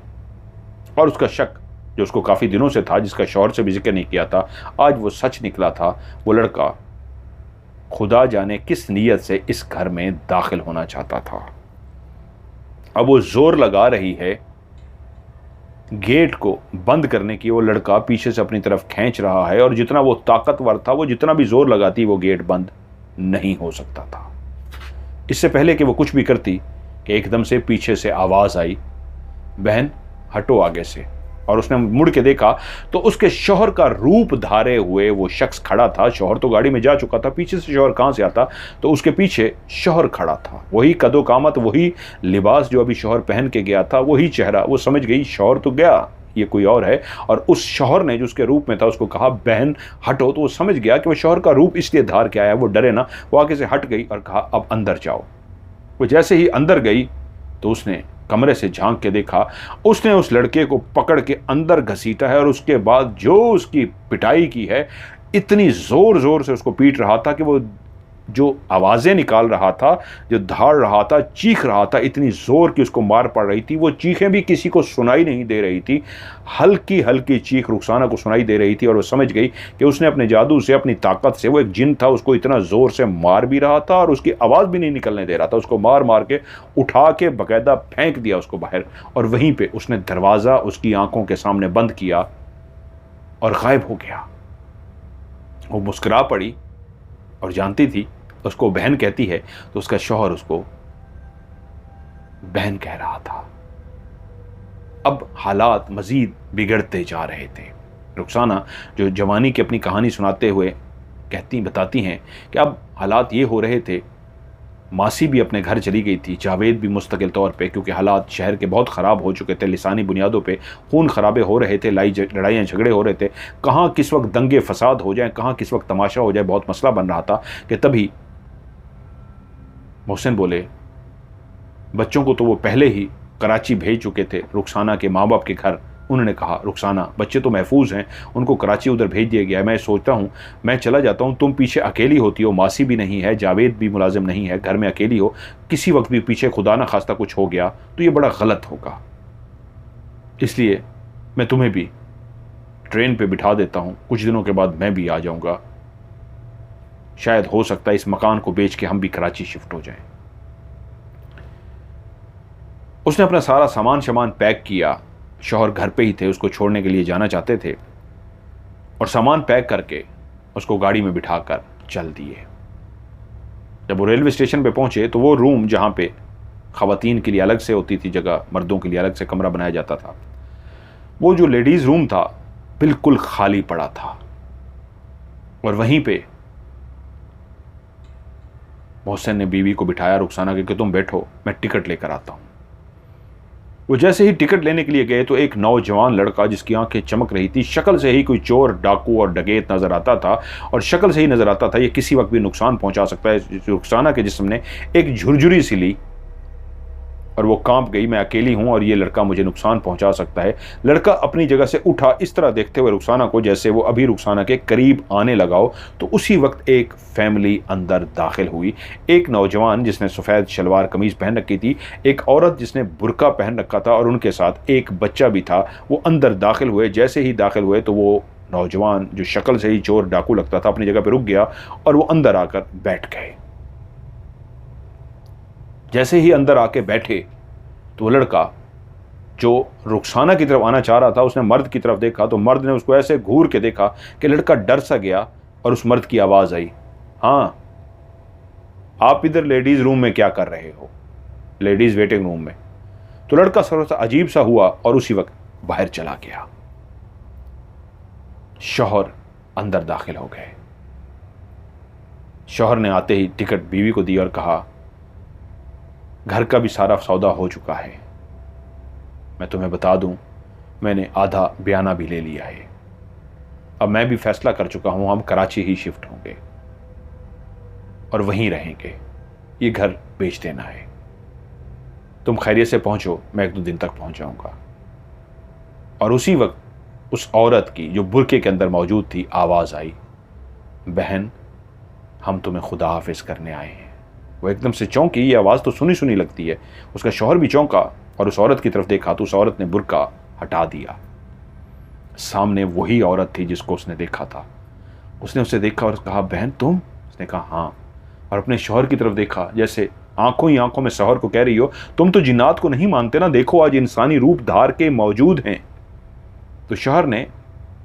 और उसका शक जो उसको काफ़ी दिनों से था, जिसका शौहर से भी जिक्र नहीं किया था, आज वो सच निकला था। वो लड़का खुदा जाने किस नीयत से इस घर में दाखिल होना चाहता था। अब वो जोर लगा रही है गेट को बंद करने की, वो लड़का पीछे से अपनी तरफ खींच रहा है, और जितना वो ताकतवर था वो जितना भी जोर लगाती वो गेट बंद नहीं हो सकता था। इससे पहले कि वो कुछ भी करती कि एकदम से पीछे से आवाज़ आई, बहन हटो आगे से। और उसने मुड़ के देखा तो उसके शौहर का रूप धारे हुए वो शख्स खड़ा था। शौहर तो गाड़ी में जा चुका था, पीछे से शौहर कहाँ से आता, तो उसके पीछे शौहर खड़ा था। वही कदो कामत, वही लिबास जो अभी शौहर पहन के गया था, वही चेहरा। वो समझ गई शौहर तो गया, ये कोई और है। और उस शौहर ने जो उसके रूप में था उसको कहा बहन हटो, तो वो समझ गया कि वो शौहर का रूप इसलिए धार के आया, वो डरे ना। वो आगे से हट गई और कहा अब अंदर जाओ। वो जैसे ही अंदर गई तो उसने कमरे से झांक के देखा, उसने उस लड़के को पकड़ के अंदर घसीटा है, और उसके बाद जो उसकी पिटाई की है, इतनी जोर जोर से उसको पीट रहा था कि वो जो आवाज़ें निकाल रहा था, जो धाड़ रहा था, चीख रहा था, इतनी ज़ोर की उसको मार पड़ रही थी। वो चीखें भी किसी को सुनाई नहीं दे रही थी, हल्की हल्की चीख रुखसाना को सुनाई दे रही थी। और वो समझ गई कि उसने अपने जादू से, अपनी ताकत से, वो एक जिन था, उसको इतना ज़ोर से मार भी रहा था और उसकी आवाज़ भी नहीं निकलने दे रहा था। उसको मार मार के उठा के बाकायदा फेंक दिया उसको बाहर, और वहीं पर उसने दरवाज़ा उसकी आंखों के सामने बंद किया और गायब हो गया। वो मुस्कुरा पड़ी और जानती थी उसको बहन कहती है तो उसका शौहर उसको बहन कह रहा था। अब हालात मजीद बिगड़ते जा रहे थे। रुखसाना जो जवानी की अपनी कहानी सुनाते हुए बताती हैं कि अब हालात ये हो रहे थे, मासी भी अपने घर चली गई थी, जावेद भी मुस्तकिल तौर पे, क्योंकि हालात शहर के बहुत ख़राब हो चुके थे, लिसानी बुनियादों पे खून खराबे हो रहे थे, लड़ाइयाँ झगड़े हो रहे थे, कहाँ किस वक्त दंगे फसाद हो जाए, कहाँ किस वक्त तमाशा हो जाए, बहुत मसला बन रहा था। कि तभी मोहसिन बोले, बच्चों को तो वो पहले ही कराची भेज चुके थे, रुखसाना के माँ बाप के घर। उन्होंने कहा रुखसाना बच्चे तो महफूज हैं, उनको कराची उधर भेज दिया गया है, मैं सोचता हूँ मैं चला जाता हूँ, तुम पीछे अकेली होती हो, मासी भी नहीं है, जावेद भी मुलाजिम नहीं है, घर में अकेली हो, किसी वक्त भी पीछे खुदा ना खास्ता कुछ हो गया तो ये बड़ा गलत होगा, इसलिए मैं तुम्हें भी ट्रेन पे बिठा देता हूँ, कुछ दिनों के बाद मैं भी आ जाऊँगा, शायद हो सकता है इस मकान को बेच के हम भी कराची शिफ्ट हो जाएं। उसने अपना सारा सामान पैक किया, शौहर घर पे ही थे, उसको छोड़ने के लिए जाना चाहते थे, और सामान पैक करके उसको गाड़ी में बिठाकर चल दिए। जब वो रेलवे स्टेशन पे पहुंचे तो वो रूम जहां पे ख़वातीन के लिए अलग से होती थी जगह, मर्दों के लिए अलग से कमरा बनाया जाता था, वो जो लेडीज़ रूम था बिल्कुल खाली पड़ा था। और वहीं पे मोहसिन ने बीवी को बिठाया, रुखसाना के, कि तुम बैठो, मैं टिकट लेकर आता हूं। वो जैसे ही टिकट लेने के लिए गए तो एक नौजवान लड़का जिसकी आंखें चमक रही थी, शक्ल से ही कोई चोर, डाकू और डकैत नजर आता था, और शक्ल से ही नजर आता था ये किसी वक्त भी नुकसान पहुंचा सकता है। रुखसाना के जिस्म ने एक झुरझुरी सी ली और वो कांप गई, मैं अकेली हूं और ये लड़का मुझे नुकसान पहुंचा सकता है। लड़का अपनी जगह से उठा, इस तरह देखते हुए रुखसाना को जैसे वो अभी रुखसाना के करीब आने लगा हो। तो उसी वक्त एक फैमिली अंदर दाखिल हुई। एक नौजवान जिसने सफ़ेद शलवार कमीज पहन रखी थी, एक औरत जिसने बुर्का पहन रखा था, और उनके साथ एक बच्चा भी था। वो अंदर दाखिल हुए। जैसे ही दाखिल हुए तो वो नौजवान जो शक्ल से ही चोर डाकू लगता था अपनी जगह पर रुक गया और वो अंदर आकर बैठ गए। जैसे ही अंदर आके बैठे तो वो लड़का जो रुखसाना की तरफ आना चाह रहा था, उसने मर्द की तरफ देखा तो मर्द ने उसको ऐसे घूर के देखा कि लड़का डर सा गया, और उस मर्द की आवाज़ आई, हाँ आप इधर लेडीज़ रूम में क्या कर रहे हो, लेडीज़ वेटिंग रूम में। तो लड़का थोड़ा सा अजीब सा हुआ और उसी वक्त बाहर चला गया। शौहर अंदर दाखिल हो गए। शौहर ने आते ही टिकट बीवी को दी और कहा, घर का भी सारा सौदा हो चुका है, मैं तुम्हें बता दूं, मैंने आधा बयाना भी ले लिया है। अब मैं भी फैसला कर चुका हूं, हम कराची ही शिफ्ट होंगे और वहीं रहेंगे, ये घर बेच देना है। तुम खैरियत से पहुंचो, मैं 1-2 दिन तक पहुंच जाऊंगा। और उसी वक्त उस औरत की जो बुरके के अंदर मौजूद थी आवाज़ आई, बहन हम तुम्हें खुदा हाफिज करने आए हैं। वो एकदम से चौंकी, ये आवाज़ तो सुनी सुनी लगती है। उसका शौहर भी चौंका और उस औरत की तरफ देखा तो उस औरत ने बुर्का हटा दिया। सामने वही औरत थी जिसको उसने देखा था। उसने उसे देखा और कहा, बहन तुम? उसने कहा हाँ, और अपने शौहर की तरफ देखा, जैसे आंखों ही आंखों में शौहर को कह रही हो, तुम तो जिन्नात को नहीं मानते ना, देखो आज इंसानी रूप धार के मौजूद हैं। तो शौहर ने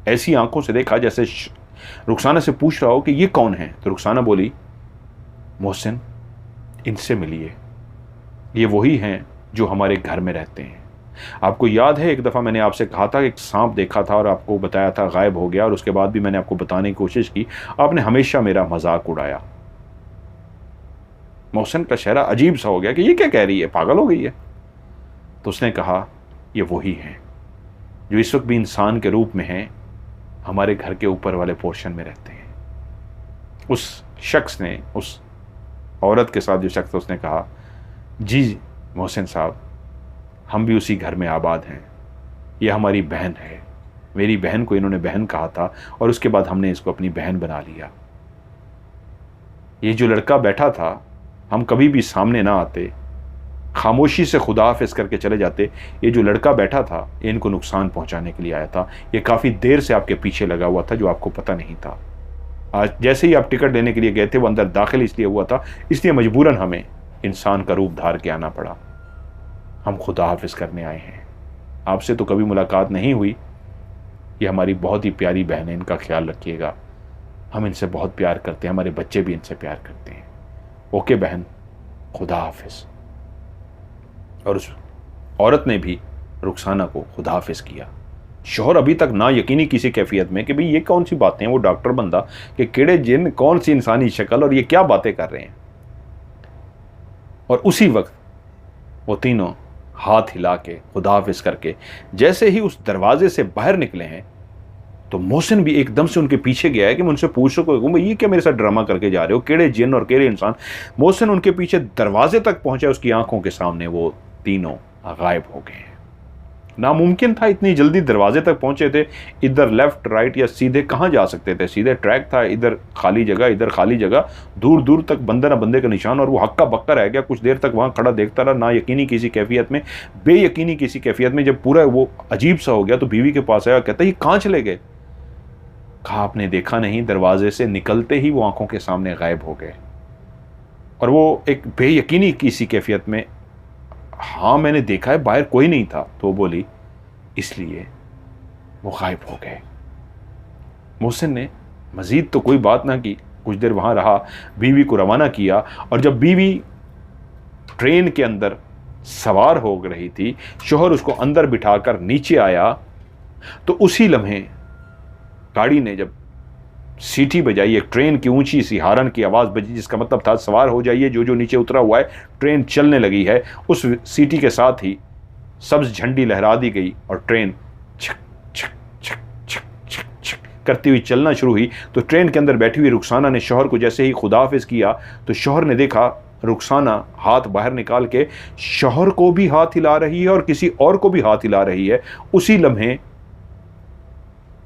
ऐसी आंखों से देखा जैसे रुखसाना से पूछ रहा हो कि ये कौन है। तो रुखसाना बोली, मोहसिन इनसे मिलिए, ये वही हैं जो हमारे घर में रहते हैं। आपको याद है एक दफ़ा मैंने आपसे कहा था कि एक सांप देखा था और आपको बताया था गायब हो गया, और उसके बाद भी मैंने आपको बताने की कोशिश की, आपने हमेशा मेरा मजाक उड़ाया। मोहसिन का चेहरा अजीब सा हो गया कि ये क्या कह रही है, पागल हो गई है। तो उसने कहा, ये वही हैं जो इस वक्त भी इंसान के रूप में हैं, हमारे घर के ऊपर वाले पोर्शन में रहते हैं। उस शख्स ने, उस औरत के साथ जो शख्स, उसने कहा, जी मोहसिन साहब, हम भी उसी घर में आबाद हैं, ये हमारी बहन है। मेरी बहन को इन्होंने बहन कहा था और उसके बाद हमने इसको अपनी बहन बना लिया। ये जो लड़का बैठा था, हम कभी भी सामने ना आते, खामोशी से खुदा हाफिज करके चले जाते। ये जो लड़का बैठा था, ये इनको नुकसान पहुंचाने के लिए आया था। ये काफ़ी देर से आपके पीछे लगा हुआ था, जो आपको पता नहीं था। आज जैसे ही आप टिकट लेने के लिए गए थे, वो अंदर दाखिल इसलिए हुआ था, इसलिए मजबूरन हमें इंसान का रूप धार के आना पड़ा। हम खुदा हाफिज करने आए हैं, आपसे तो कभी मुलाकात नहीं हुई। ये हमारी बहुत ही प्यारी बहन है, इनका ख्याल रखिएगा। हम इनसे बहुत प्यार करते हैं, हमारे बच्चे भी इनसे प्यार करते हैं। ओके बहन, खुदा हाफिज। और उस औरत ने भी रुखसाना को खुदा हाफिज किया। शौहर अभी तक ना यकीनी किसी कैफियत में कि भाई ये कौन सी बातें हैं, वो डॉक्टर बंदा कि केड़े जिन, कौन सी इंसानी शक्ल, और ये क्या बातें कर रहे हैं। और उसी वक्त वो तीनों हाथ हिला के खुदा हाफिज करके जैसे ही उस दरवाजे से बाहर निकले हैं, तो मोहसिन भी एकदम से उनके पीछे गया है कि मैं उनसे पूछ सकूँ, ये क्या मेरे साथ ड्रामा करके जा रहे हो, केड़े जिन और केड़े इंसान। मोहसिन उनके पीछे दरवाजे तक पहुंचा, उसकी आंखों के सामने वो तीनों गायब हो गए। नामुमकिन था, इतनी जल्दी दरवाजे तक पहुंचे थे। इधर लेफ्ट राइट या सीधे कहाँ जा सकते थे, सीधे ट्रैक था, इधर खाली जगह, इधर खाली जगह, दूर दूर तक बंदे ना बंदे का निशान। और वो हक्का बक्का रह गया, कुछ देर तक वहाँ खड़ा देखता रहा, ना यकीनी किसी कैफियत में, बेयकीनी किसी कैफियत में। जब पूरा वो अजीब सा हो गया तो बीवी के पास आया, कहता ये कहाँ चले गए। कहा आपने देखा नहीं, दरवाजे से निकलते ही वो आंखों के सामने गायब हो गए। और वो एक बेयकीनी किसी कैफियत में, हाँ मैंने देखा है, बाहर कोई नहीं था। तो बोली, इसलिए वो गायब हो गए। मोहसिन ने मजीद तो कोई बात ना की, कुछ देर वहाँ रहा, बीवी को रवाना किया, और जब बीवी ट्रेन के अंदर सवार हो रही थी, शोहर उसको अंदर बिठाकर नीचे आया, तो उसी लम्हे गाड़ी ने जब सीटी बजाई, एक ट्रेन की ऊंची सी हारन की आवाज़ बजी, जिसका मतलब था सवार हो जाइए, जो नीचे उतरा हुआ है, ट्रेन चलने लगी है। उस सीटी के साथ ही सब्ज झंडी लहरा दी गई और ट्रेन छक छक छक छक छक छक करती हुई चलना शुरू हुई। तो ट्रेन के अंदर बैठी हुई रुखसाना ने शौहर को जैसे ही खुदाफिज किया, तो शौहर ने देखा रुखसाना हाथ बाहर निकाल के शौहर को भी हाथ हिला रही है और किसी और को भी हाथ हिला रही है। उसी लम्हे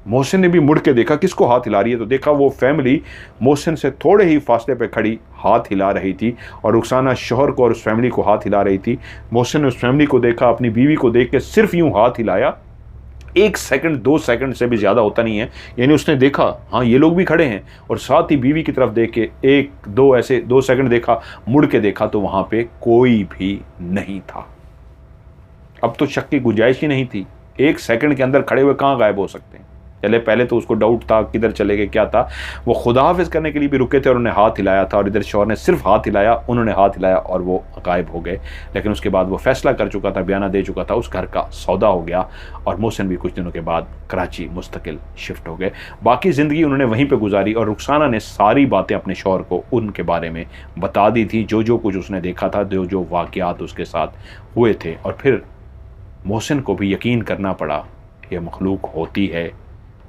मोहसिन ने भी मुड़ के देखा किसको हाथ हिला रही है, तो देखा वो फैमिली मोहसिन से थोड़े ही फासले पे खड़ी हाथ हिला रही थी और रुखसाना शौहर को और उस फैमिली को हाथ हिला रही थी। मोहसिन ने उस फैमिली को देखा, अपनी बीवी को देख के सिर्फ यूं हाथ हिलाया, 1 सेकंड 2 सेकंड से भी ज़्यादा होता नहीं है, यानी उसने देखा हाँ ये लोग भी खड़े हैं, और साथ ही बीवी की तरफ देख के 1-2 ऐसे 2 सेकंड देखा, मुड़ के देखा तो वहाँ पे कोई भी नहीं था। अब तो शक की गुंजाइश ही नहीं थी, 1 सेकंड के अंदर खड़े हुए कहाँ गायब हो सकते हैं। चले पहले तो उसको डाउट था किधर चले गए, क्या था। वो खुदा हाफिज करने के लिए भी रुके थे और उन्होंने हाथ हिलाया था, और इधर शौहर ने सिर्फ हाथ हिलाया, उन्होंने हाथ हिलाया और वो गायब हो गए। लेकिन उसके बाद वो फैसला कर चुका था, बयाना दे चुका था, उस घर का सौदा हो गया और मोहसिन भी कुछ दिनों के बाद कराची मुस्तकिल शिफ्ट हो गए। बाकी ज़िंदगी उन्होंने वहीं पर गुजारी और रुखसाना ने सारी बातें अपने शौहर को उनके बारे में बता दी थी, जो कुछ उसने देखा था, जो वाक़यात उसके साथ हुए थे। और फिर मोहसिन को भी यकीन करना पड़ा ये मखलूक होती है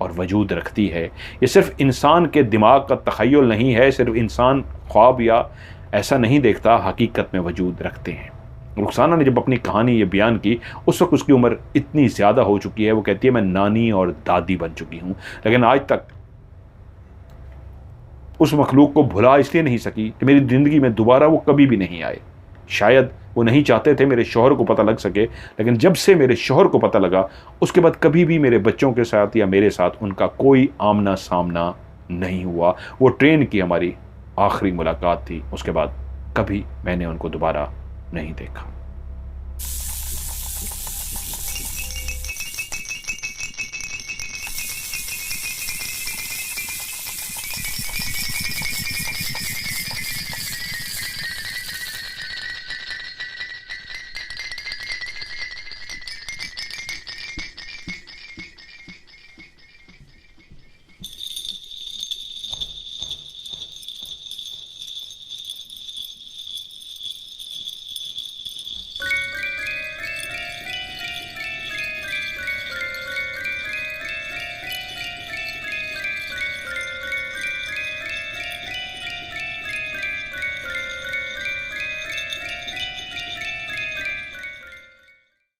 और वजूद रखती है, ये सिर्फ इंसान के दिमाग का तख़य्युल नहीं है, सिर्फ इंसान ख्वाब या ऐसा नहीं देखता, हकीकत में वजूद रखते हैं। रुखसाना ने जब अपनी कहानी ये बयान की, उस वक्त उसकी उम्र इतनी ज़्यादा हो चुकी है, वो कहती है मैं नानी और दादी बन चुकी हूँ, लेकिन आज तक उस मखलूक को भुला इसलिए नहीं सकी कि मेरी ज़िंदगी में दोबारा वो कभी भी नहीं आए। शायद वो नहीं चाहते थे मेरे शौहर को पता लग सके, लेकिन जब से मेरे शौहर को पता लगा उसके बाद कभी भी मेरे बच्चों के साथ या मेरे साथ उनका कोई आमना सामना नहीं हुआ। वो ट्रेन की हमारी आखिरी मुलाकात थी, उसके बाद कभी मैंने उनको दोबारा नहीं देखा।